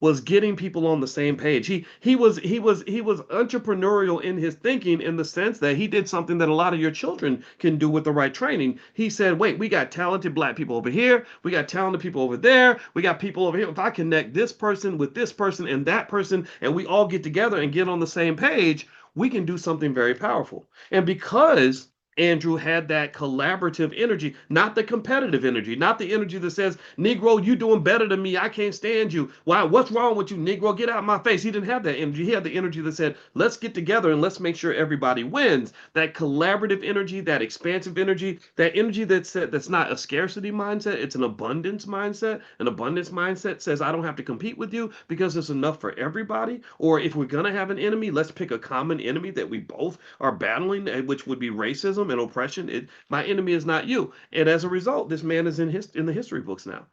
was getting people on the same page. He was entrepreneurial in his thinking, in the sense that he did something that a lot of your children can do with the right training. He said, wait, we got talented black people over here, we got talented people over there, we got people over here. If I connect this person with this person and that person, and we all get together and get on the same page, we can do something very powerful. And because Andrew had that collaborative energy, not the competitive energy, not the energy that says, Negro, you doing better than me. I can't stand you. Why? What's wrong with you, Negro? Get out of my face. He didn't have that energy. He had the energy that said, let's get together and let's make sure everybody wins. That collaborative energy, that expansive energy, that energy that's not a scarcity mindset, it's an abundance mindset. An abundance mindset says, I don't have to compete with you because there's enough for everybody. Or if we're going to have an enemy, let's pick a common enemy that we both are battling, which would be racism and oppression. My enemy is not you. And as a result, this man is in the history books now.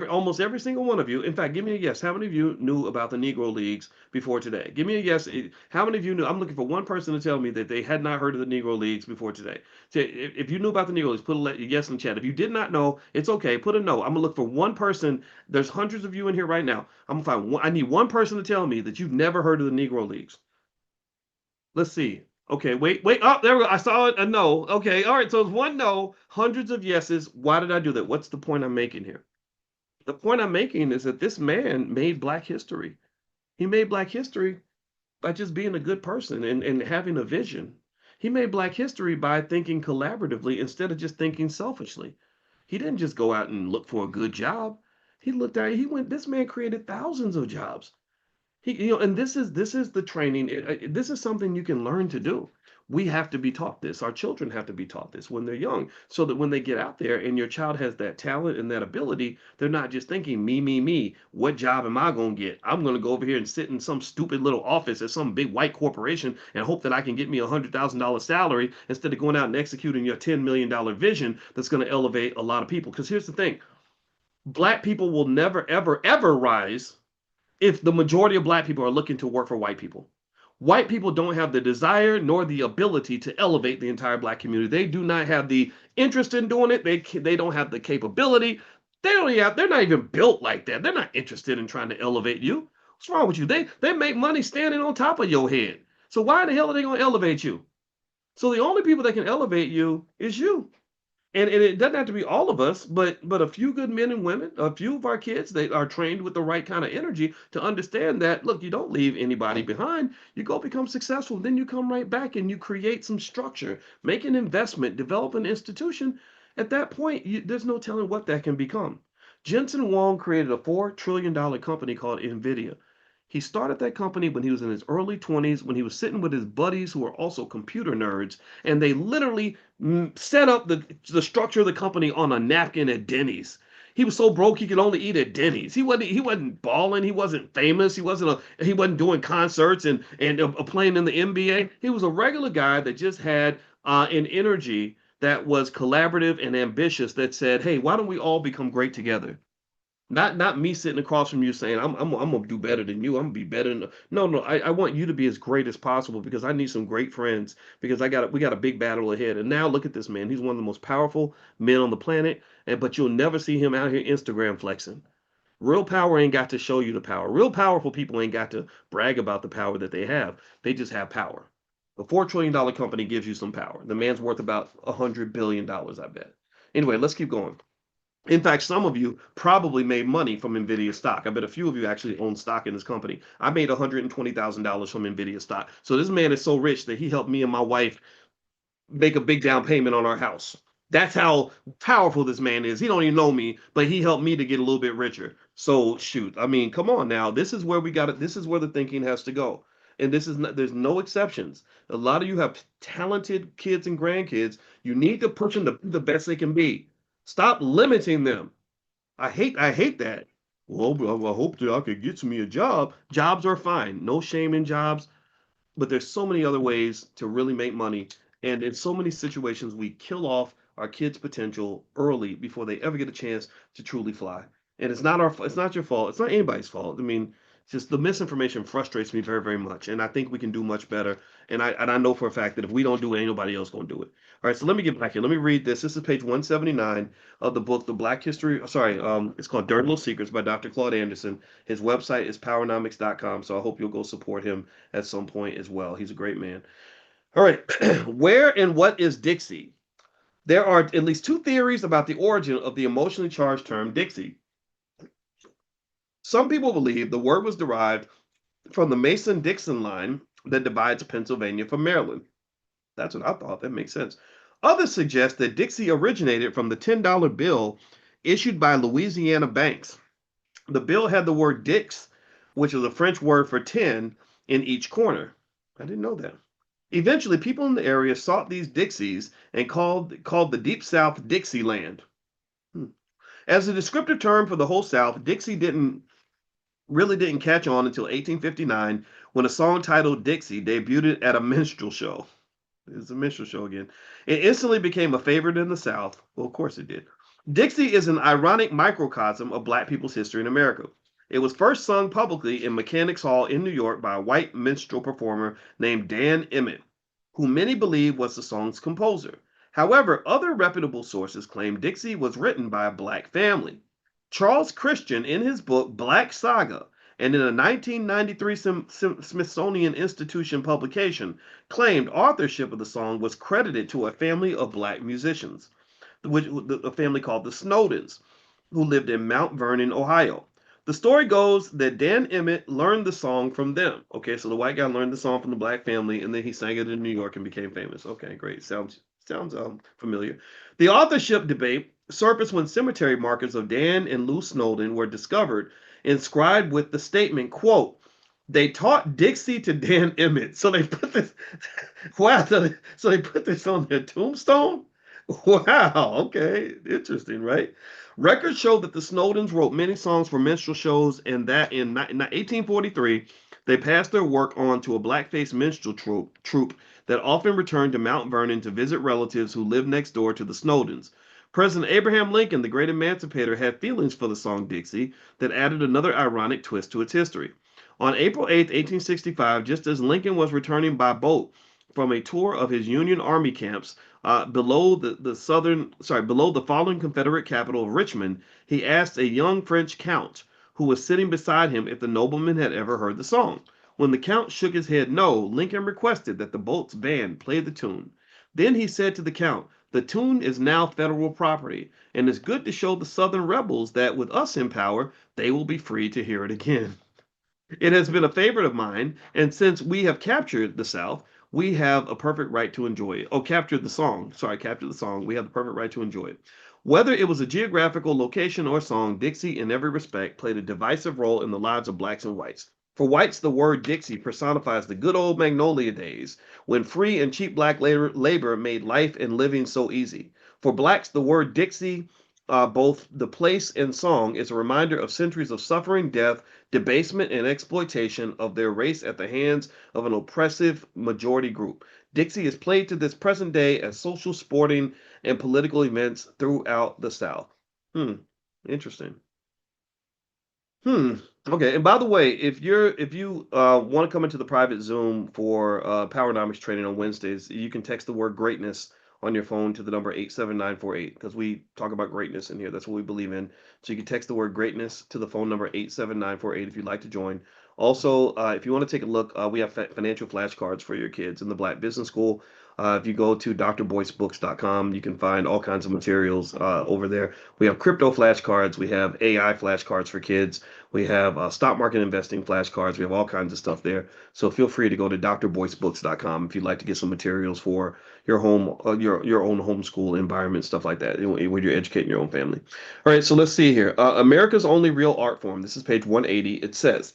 Almost every single one of you. In fact, give me a guess. How many of you knew about the Negro Leagues before today? Give me a guess. How many of you knew? I'm looking for one person to tell me that they had not heard of the Negro Leagues before today. So if you knew about the Negro Leagues, put a yes in the chat. If you did not know, it's okay. Put a no. I'm gonna look for one person. There's hundreds of you in here right now. I'm gonna find one. I need one person to tell me that you've never heard of the Negro Leagues. Let's see. Okay, wait. Oh, there we go. I saw it. A no. Okay, all right. So it's one no, hundreds of yeses. Why did I do that? What's the point I'm making here? The point I'm making is that this man made Black history. He made Black history by just being a good person and having a vision. He made Black history by thinking collaboratively instead of just thinking selfishly. He didn't just go out and look for a good job. He looked at, he went, this man created thousands of jobs. And this is the training. This is something you can learn to do. We have to be taught this. Our children have to be taught this when they're young, so that when they get out there and your child has that talent and that ability, they're not just thinking, me, me, me. What job am I going to get? I'm going to go over here and sit in some stupid little office at some big white corporation and hope that I can get me $100,000 salary instead of going out and executing your $10 million vision that's going to elevate a lot of people. Because here's the thing. Black people will never, ever, ever rise if the majority of Black people are looking to work for white people. White people don't have the desire nor the ability to elevate the entire Black community. They do not have the interest in doing it. They don't have the capability. They're not even built like that. They're not interested in trying to elevate you. What's wrong with you? They make money standing on top of your head. So why the hell are they going to elevate you? So the only people that can elevate you is you. And it doesn't have to be all of us, but a few good men and women, a few of our kids, they are trained with the right kind of energy to understand that, look, you don't leave anybody behind. You go become successful. Then you come right back and you create some structure, make an investment, develop an institution. At that point, there's no telling what that can become. Jensen Huang created a $4 trillion company called Nvidia. He started that company when he was in his early 20s, when he was sitting with his buddies who were also computer nerds, and they literally set up the structure of the company on a napkin at Denny's. He was so broke he could only eat at Denny's. He wasn't balling. He wasn't famous. He wasn't doing concerts and playing in the NBA. He was a regular guy that just had and energy that was collaborative and ambitious that said, hey, why don't we all become great together? Not me sitting across from you saying I'm gonna do better than you. I'm gonna be better than no. I want you to be as great as possible because I need some great friends because we got a big battle ahead. And now look at this man. He's one of the most powerful men on the planet, and but you'll never see him out here Instagram flexing. Real power ain't got to show you the power. Real powerful people ain't got to brag about the power that they have. They just have power. A $4 trillion company gives you some power. The man's worth about $100 billion, I bet. Anyway, let's keep going. In fact, some of you probably made money from Nvidia stock. I bet a few of you actually own stock in this company. I made $120,000 from Nvidia stock. So this man is so rich that he helped me and my wife make a big down payment on our house. That's how powerful this man is. He don't even know me, but he helped me to get a little bit richer. So shoot, I mean, come on now. This is where we got it. This is where the thinking has to go. And this is not, there's no exceptions. A lot of you have talented kids and grandkids. You need to push them to be the best they can be. Stop limiting them. I hate that. Well, I hope that I could get me a job. Jobs are fine. No shame in jobs, but there's so many other ways to really make money. And in so many situations, we kill off our kids' potential early before they ever get a chance to truly fly. And it's not your fault. It's not anybody's fault. I mean, just the misinformation frustrates me very, very much. And I think we can do much better. And I know for a fact that if we don't do it, ain't nobody else gonna do it. All right, so let me get back here. Let me read this. This is page 179 of the book, The Black History. Sorry, it's called Dirty Little Secrets by Dr. Claude Anderson. His website is powernomics.com. So I hope you'll go support him at some point as well. He's a great man. All right. Where and what is Dixie? There are at least two theories about the origin of the emotionally charged term Dixie. Some people believe the word was derived from the Mason-Dixon line that divides Pennsylvania from Maryland. That's what I thought. That makes sense. Others suggest that Dixie originated from the $10 bill issued by Louisiana banks. The bill had the word Dix, which is a French word for 10, in each corner. I didn't know that. Eventually, people in the area sought these Dixies and called the Deep South Dixieland. Hmm. As a descriptive term for the whole South, Dixie didn't catch on until 1859 when a song titled Dixie debuted at a minstrel show. It's a minstrel show again. It instantly became a favorite in the South. Well, of course it did. Dixie is an ironic microcosm of Black people's history in America. It was first sung publicly in Mechanics Hall in New York by a white minstrel performer named Dan Emmett, who many believe was the song's composer. However, other reputable sources claim Dixie was written by a Black family. Charles Christian, in his book Black Saga, and in a 1993 Smithsonian Institution publication, claimed authorship of the song was credited to a family of Black musicians, a family called the Snowdens, who lived in Mount Vernon, Ohio. The story goes that Dan Emmett learned the song from them. Okay, so the white guy learned the song from the Black family, and then he sang it in New York and became famous. Okay, great. Sounds familiar. The authorship debate surfaced when cemetery markers of Dan and Lou Snowden were discovered, inscribed with the statement, quote, they taught Dixie to Dan Emmett. So they put this, wow, so they put this on their tombstone? Wow, okay, interesting, right? Records show that the Snowdens wrote many songs for minstrel shows and that in 1843, they passed their work on to a blackface minstrel troupe that often returned to Mount Vernon to visit relatives who lived next door to the Snowdens. President Abraham Lincoln, the great emancipator, had feelings for the song Dixie that added another ironic twist to its history. On April 8, 1865, just as Lincoln was returning by boat from a tour of his Union Army camps below below the fallen Confederate capital of Richmond, he asked a young French count who was sitting beside him if the nobleman had ever heard the song. When the count shook his head no, Lincoln requested that the boat's band play the tune. Then he said to the count, the tune is now federal property, and it's good to show the Southern rebels that with us in power, they will be free to hear it again. It has been a favorite of mine, and since we have captured the South, we have a perfect right to enjoy it. Oh, captured the song. Sorry, captured the song. We have the perfect right to enjoy it. Whether it was a geographical location or song, Dixie, in every respect, played a divisive role in the lives of blacks and whites. For whites, the word Dixie personifies the good old Magnolia days, when free and cheap black labor made life and living so easy. For blacks, the word Dixie, both the place and song, is a reminder of centuries of suffering, death, debasement, and exploitation of their race at the hands of an oppressive majority group. Dixie is played to this present day as social, sporting, and political events throughout the South. Hmm. Interesting. Hmm. Okay. And by the way, if you want to come into the private Zoom for Powernomics training on Wednesdays, you can text the word greatness on your phone to the number 87948 because we talk about greatness in here. That's what we believe in. So you can text the word greatness to the phone number 87948 if you'd like to join. Also, if you want to take a look, we have financial flashcards for your kids in the Black Business School. If you go to drboycebooks.com, you can find all kinds of materials over there. We have crypto flashcards. We have AI flashcards for kids. We have stock market investing flashcards. We have all kinds of stuff there. So feel free to go to drboycebooks.com if you'd like to get some materials for your home, your own homeschool environment, stuff like that, when you're educating your own family. All right, so let's see here. America's only real art form. This is page 180. It says,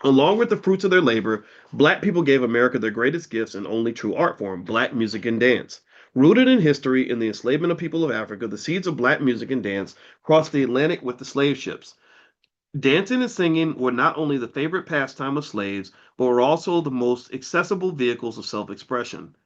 along with the fruits of their labor, Black people gave America their greatest gifts and only true art form, Black music and dance. Rooted in history in the enslavement of people of Africa, the seeds of Black music and dance crossed the Atlantic with the slave ships. Dancing and singing were not only the favorite pastime of slaves, but were also the most accessible vehicles of self expression.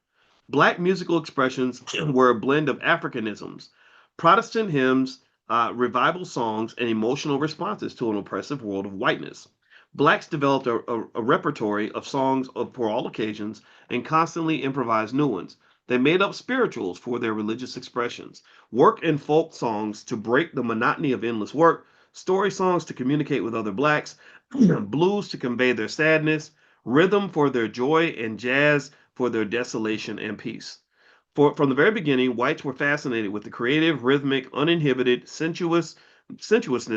Black musical expressions were a blend of Africanisms, Protestant hymns, revival songs, and emotional responses to an oppressive world of whiteness. Blacks developed a repertory of songs for all occasions and constantly improvised new ones. They made up spirituals for their religious expressions, work and folk songs to break the monotony of endless work, story songs to communicate with other blacks, blues to convey their sadness, rhythm for their joy, and jazz for their desolation and peace. From the very beginning, whites were fascinated with the creative, rhythmic, uninhibited, sensuousness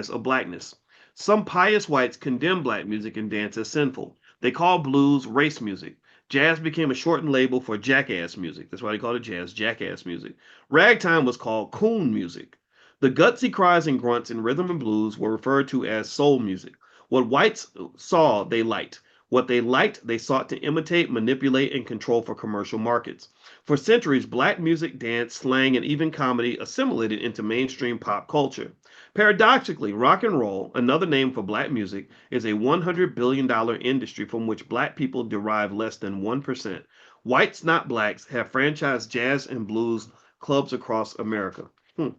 of blackness. Some pious whites condemned black music and dance as sinful. They called blues race music. Jazz became a shortened label for jackass music. That's why they called it jazz, jackass music. Ragtime was called coon music. The gutsy cries and grunts in rhythm and blues were referred to as soul music. What whites saw, they liked. What they liked, they sought to imitate, manipulate, and control for commercial markets. For centuries, black music, dance, slang, and even comedy assimilated into mainstream pop culture. Paradoxically, rock and roll, another name for black music, is a $100 billion industry from which black people derive less than 1%. Whites, not blacks, have franchised jazz and blues clubs across America. Hmm.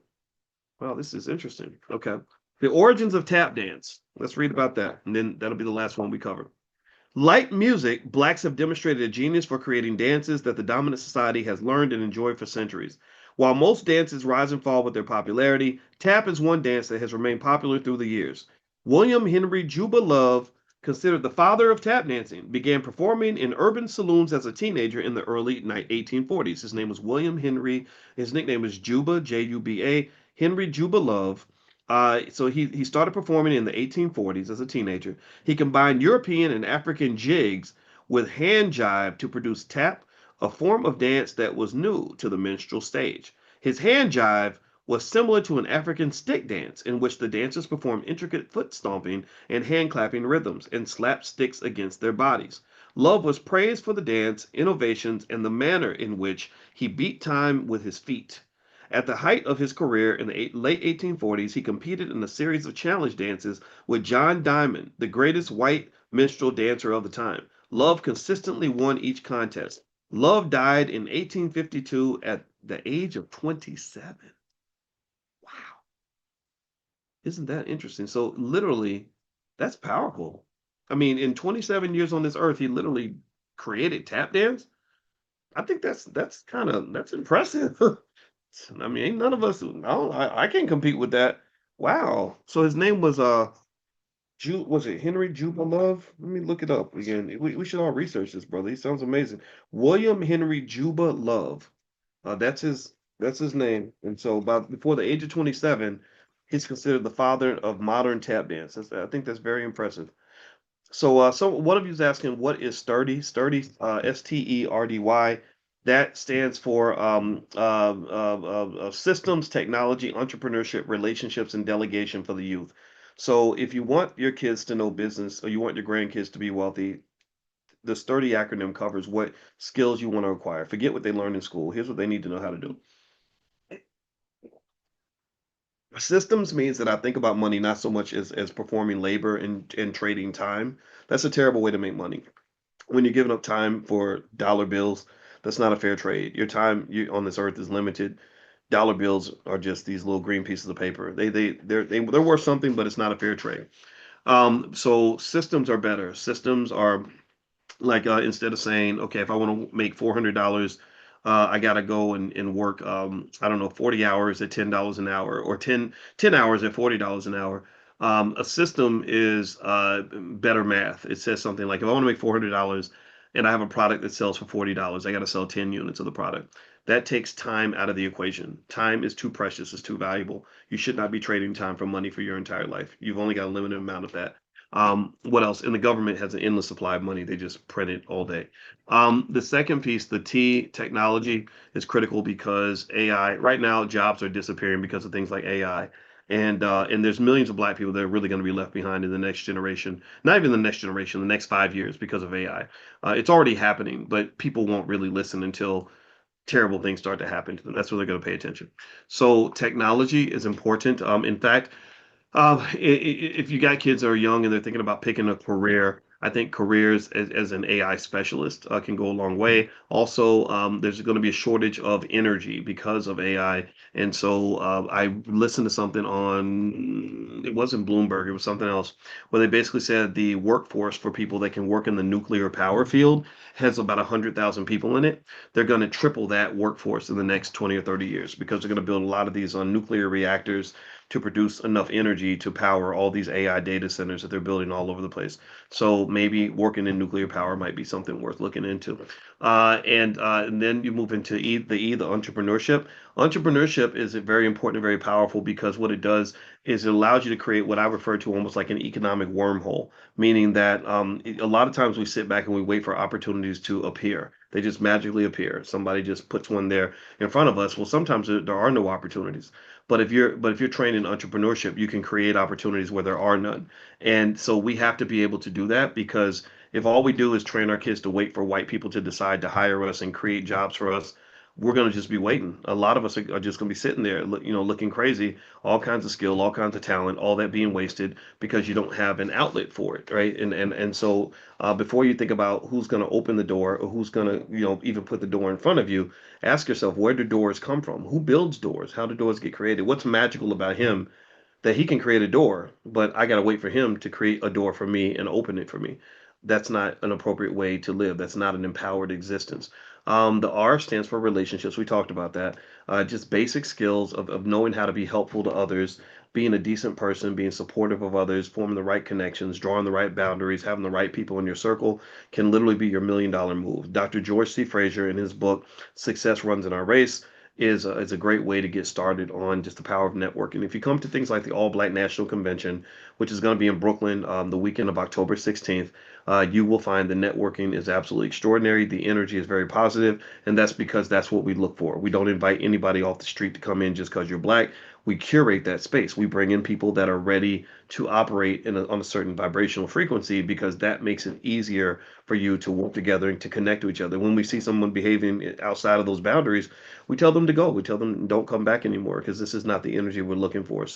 Wow, this is interesting. Okay. The origins of tap dance. Let's read about that, and then that'll be the last one we cover. Like music, blacks have demonstrated a genius for creating dances that the dominant society has learned and enjoyed for centuries. While most dances rise and fall with their popularity, tap is one dance that has remained popular through the years. William Henry Juba Love, considered the father of tap dancing, began performing in urban saloons as a teenager in the early 1840s. His name was William Henry. His nickname was Juba, Juba, Henry Juba Love. So he started performing in the 1840s as a teenager. He combined European and African jigs with hand jive to produce tap, a form of dance that was new to the minstrel stage. His hand jive was similar to an African stick dance in which the dancers performed intricate foot stomping and hand clapping rhythms and slapped sticks against their bodies. Love was praised for the dance, innovations, and the manner in which he beat time with his feet. At the height of his career in the late 1840s, he competed in a series of challenge dances with John Diamond, the greatest white minstrel dancer of the time. Love consistently won each contest. Love died in 1852 at the age of 27. Wow. Isn't that interesting? So, literally, that's powerful. I mean, in 27 years on this earth, he literally created tap dance. I think that's impressive. I mean, ain't none of us. I can't compete with that. Wow. So his name was was it Henry Juba Love? Let me look it up again. We should all research this, brother. He sounds amazing. William Henry Juba Love. That's his name. And so about before the age of 27, he's considered the father of modern tap dance. I think that's very impressive. So one of you is asking, what is sturdy? Sturdy, STERDY. That stands for systems, technology, entrepreneurship, relationships, and delegation for the youth. So if you want your kids to know business or you want your grandkids to be wealthy, the sturdy acronym covers what skills you want to acquire. Forget what they learned in school. Here's what they need to know how to do. Systems means that I think about money not so much as performing labor and trading time. That's a terrible way to make money when you're giving up time for dollar bills. That's not a fair trade. Your time on this earth is limited. Dollar bills are just these little green pieces of paper. They're worth something, but it's not a fair trade. So systems are better. Systems are like, instead of saying, okay, if I want to make $400, I gotta go and work, I don't know, 40 hours at $10 an hour, or ten hours at $40 an hour. A system is better math. It says something like, if I want to make $400 and I have a product that sells for $40, I got to sell 10 units of the product. That takes time out of the equation. Time is too precious, it's too valuable. You should not be trading time for money for your entire life. You've only got a limited amount of that. What else? And the government has an endless supply of money. They just print it all day. The second piece, the T, technology, is critical because AI, right now, jobs are disappearing because of things like AI. And there's millions of black people that are really going to be left behind in the next generation. Not even the next generation, the next 5 years, because of AI. It's already happening, but people won't really listen until terrible things start to happen to them. That's where they're going to pay attention. So technology is important. In fact, if you got kids that are young and they're thinking about picking a career, I think careers as an AI specialist can go a long way. Also, there's going to be a shortage of energy because of AI. And so I listened to something on, it wasn't Bloomberg, it was something else, where they basically said the workforce for people that can work in the nuclear power field has about 100,000 people in it. They're going to triple that workforce in the next 20 or 30 years because they're going to build a lot of these on nuclear reactors to produce enough energy to power all these AI data centers that they're building all over the place. So maybe working in nuclear power might be something worth looking into. And then you move into the entrepreneurship. Entrepreneurship is very important and very powerful because what it does is it allows you to create what I refer to almost like an economic wormhole, meaning that a lot of times we sit back and we wait for opportunities to appear. They just magically appear. Somebody just puts one there in front of us. Well, sometimes there are no opportunities. But if you're trained in entrepreneurship, you can create opportunities where there are none. And so we have to be able to do that because if all we do is train our kids to wait for white people to decide to hire us and create jobs for us, we're going to just be waiting. A lot of us are just going to be sitting there, looking crazy, all kinds of skill, all kinds of talent, all that being wasted because you don't have an outlet for it, right? And so before you think about who's going to open the door or who's going to, even put the door in front of you, ask yourself, where do doors come from? Who builds doors? How do doors get created? What's magical about him that he can create a door, but I got to wait for him to create a door for me and open it for me? That's not an appropriate way to live. That's not an empowered existence. The R stands for relationships. We talked about that. Just basic skills of knowing how to be helpful to others, being a decent person, being supportive of others, forming the right connections, drawing the right boundaries, having the right people in your circle can literally be your $1 million move. Dr. George C. Fraser, in his book, Success Runs in Our Race, is a great way to get started on just the power of networking. If you come to things like the All Black National Convention, which is going to be in Brooklyn the weekend of October 16th, you will find the networking is absolutely extraordinary. The energy is very positive, and that's because that's what we look for. We don't invite anybody off the street to come in just because you're black. We curate that space. We bring in people that are ready to operate on a certain vibrational frequency because that makes it easier for you to work together and to connect to each other. When we see someone behaving outside of those boundaries, we tell them to go. We tell them don't come back anymore because this is not the energy we're looking for.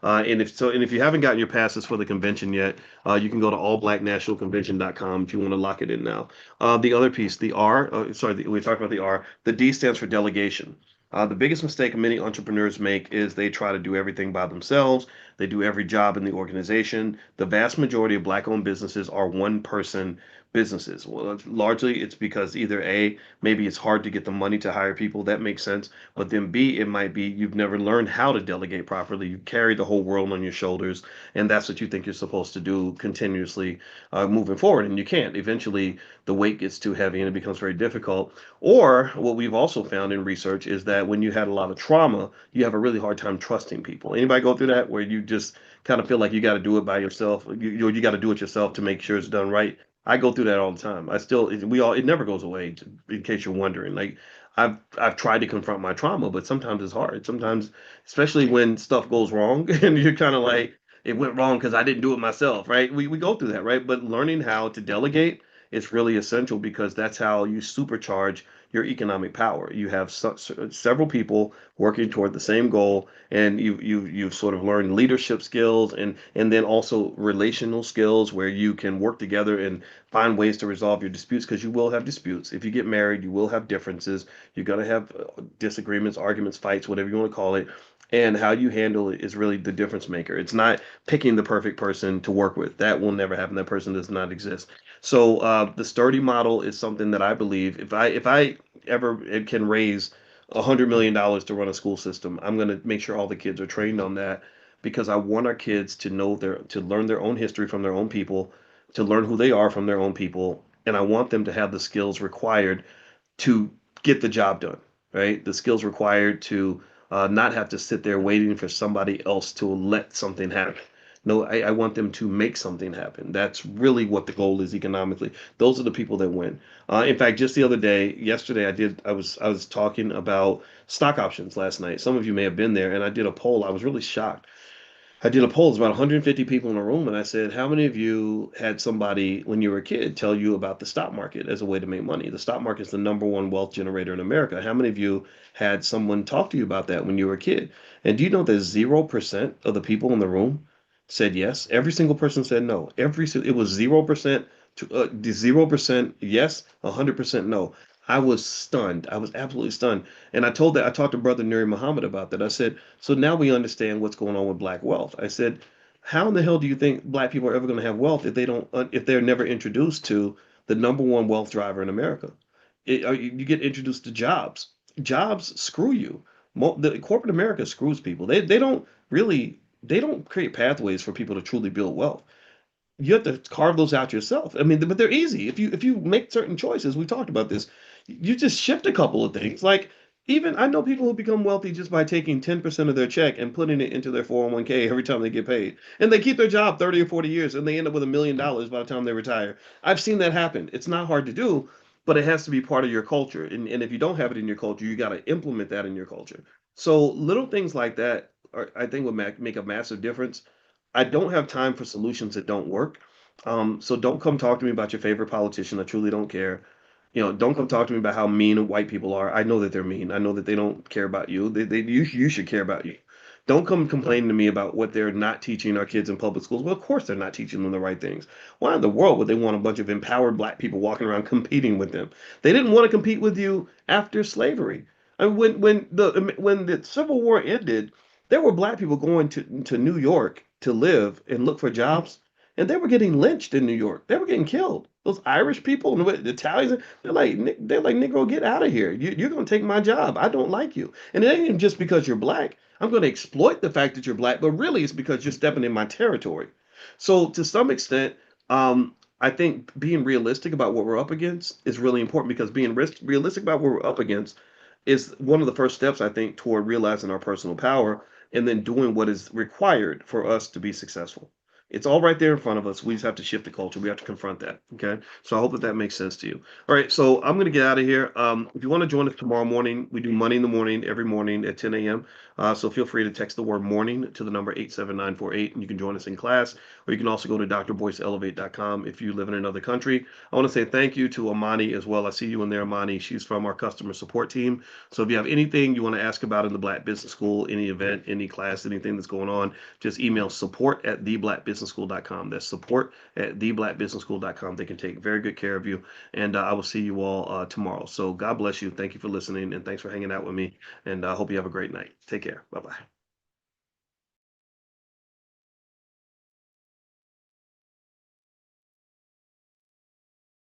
And if you haven't gotten your passes for the convention yet, you can go to allblacknationalconvention.com if you want to lock it in now. The other piece, the R, we talked about the R. The D stands for delegation. The biggest mistake many entrepreneurs make is they try to do everything by themselves. They do every job in the organization. The vast majority of black-owned businesses are one-person businesses. Well, largely it's because either A, maybe it's hard to get the money to hire people. That makes sense. But then B, it might be you've never learned how to delegate properly. You carry the whole world on your shoulders, and that's what you think you're supposed to do continuously moving forward. And you can't. Eventually, the weight gets too heavy and it becomes very difficult. Or what we've also found in research is that when you had a lot of trauma, you have a really hard time trusting people. Anybody go through that where you just kind of feel like you got to do it by yourself? You got to do it yourself to make sure it's done right. I go through that all the time. It never goes away. In case you're wondering, like I've tried to confront my trauma, but sometimes it's hard. Sometimes, especially when stuff goes wrong, and you're kind of like, it went wrong because I didn't do it myself, right? We go through that, right? But learning how to delegate is really essential because that's how you supercharge your economic power. You have several people working toward the same goal, and you've sort of learned leadership skills and then also relational skills where you can work together and find ways to resolve your disputes, because you will have disputes. If you get married, you will have differences. You're going to have disagreements, arguments, fights, whatever you want to call it. And how you handle it is really the difference maker. It's not picking the perfect person to work with. That will never happen. That person does not exist. So the sturdy model is something that I believe if I ever can raise $100 million to run a school system, I'm going to make sure all the kids are trained on that, because I want our kids to know to learn their own history from their own people, to learn who they are from their own people, and I want them to have the skills required to get the job done, right? The skills required to not have to sit there waiting for somebody else to let something happen. No, I want them to make something happen. That's really what the goal is economically. Those are the people that win. In fact, just the other day, yesterday, I was talking about stock options last night. Some of you may have been there, and I did a poll. I was really shocked. I did a poll. It's about 150 people in a room, and I said, "How many of you had somebody when you were a kid tell you about the stock market as a way to make money? The stock market is the number one wealth generator in America. How many of you had someone talk to you about that when you were a kid?" And do you know that 0% of the people in the room said yes? Every single person said no. It was 0% to 0% yes, 100% no. I was stunned. I was absolutely stunned. And I talked to Brother Nuri Muhammad about that. I said, so now we understand what's going on with black wealth. I said, how in the hell do you think black people are ever going to have wealth if if they're never introduced to the number one wealth driver in America? You get introduced to jobs. Jobs screw you. The corporate America screws people. They don't create pathways for people to truly build wealth. You have to carve those out yourself. I mean, but they're easy. If you make certain choices, we talked about this. You just shift a couple of things. Like, even I know people who become wealthy just by taking 10% of their check and putting it into their 401k every time they get paid. And they keep their job 30 or 40 years and they end up with $1 million by the time they retire. I've seen that happen. It's not hard to do, but it has to be part of your culture. And if you don't have it in your culture, you got to implement that in your culture. So little things like that I think would make a massive difference. I don't have time for solutions that don't work. So don't come talk to me about your favorite politician. I truly don't care. Don't come talk to me about how mean white people are. I know that they're mean. I know that they don't care about you. You should care about you. Don't come complain to me about what they're not teaching our kids in public schools. Well, of course they're not teaching them the right things. Why in the world would they want a bunch of empowered black people walking around competing with them? They didn't want to compete with you after slavery. And when the Civil War ended, there were black people going to New York to live and look for jobs, and they were getting lynched in New York. They were getting killed. Those Irish people and the Italians, they're like, Negro, get out of here. You're going to take my job. I don't like you. And it ain't even just because you're black. I'm going to exploit the fact that you're black, but really it's because you're stepping in my territory. So to some extent, I think being realistic about what we're up against is really important, because being realistic about what we're up against is one of the first steps, I think, toward realizing our personal power and then doing what is required for us to be successful. It's all right there in front of us. We just have to shift the culture. We have to confront that. Okay. So I hope that that makes sense to you. All right. So I'm going to get out of here. If you want to join us tomorrow morning, we do Money in the Morning every morning at 10 a.m. So feel free to text the word morning to the number 87948, and you can join us in class. Or you can also go to drboyceelevate.com if you live in another country. I want to say thank you to Amani as well. I see you in there, Amani. She's from our customer support team. So if you have anything you want to ask about in the Black Business School, any event, any class, anything that's going on, just email support@theblackbusinessschool.com. That's support@theblackbusinessschool.com. They can take very good care of you. And I will see you all tomorrow. So God bless you. Thank you for listening, and thanks for hanging out with me. And I hope you have a great night. Take care. Bye bye.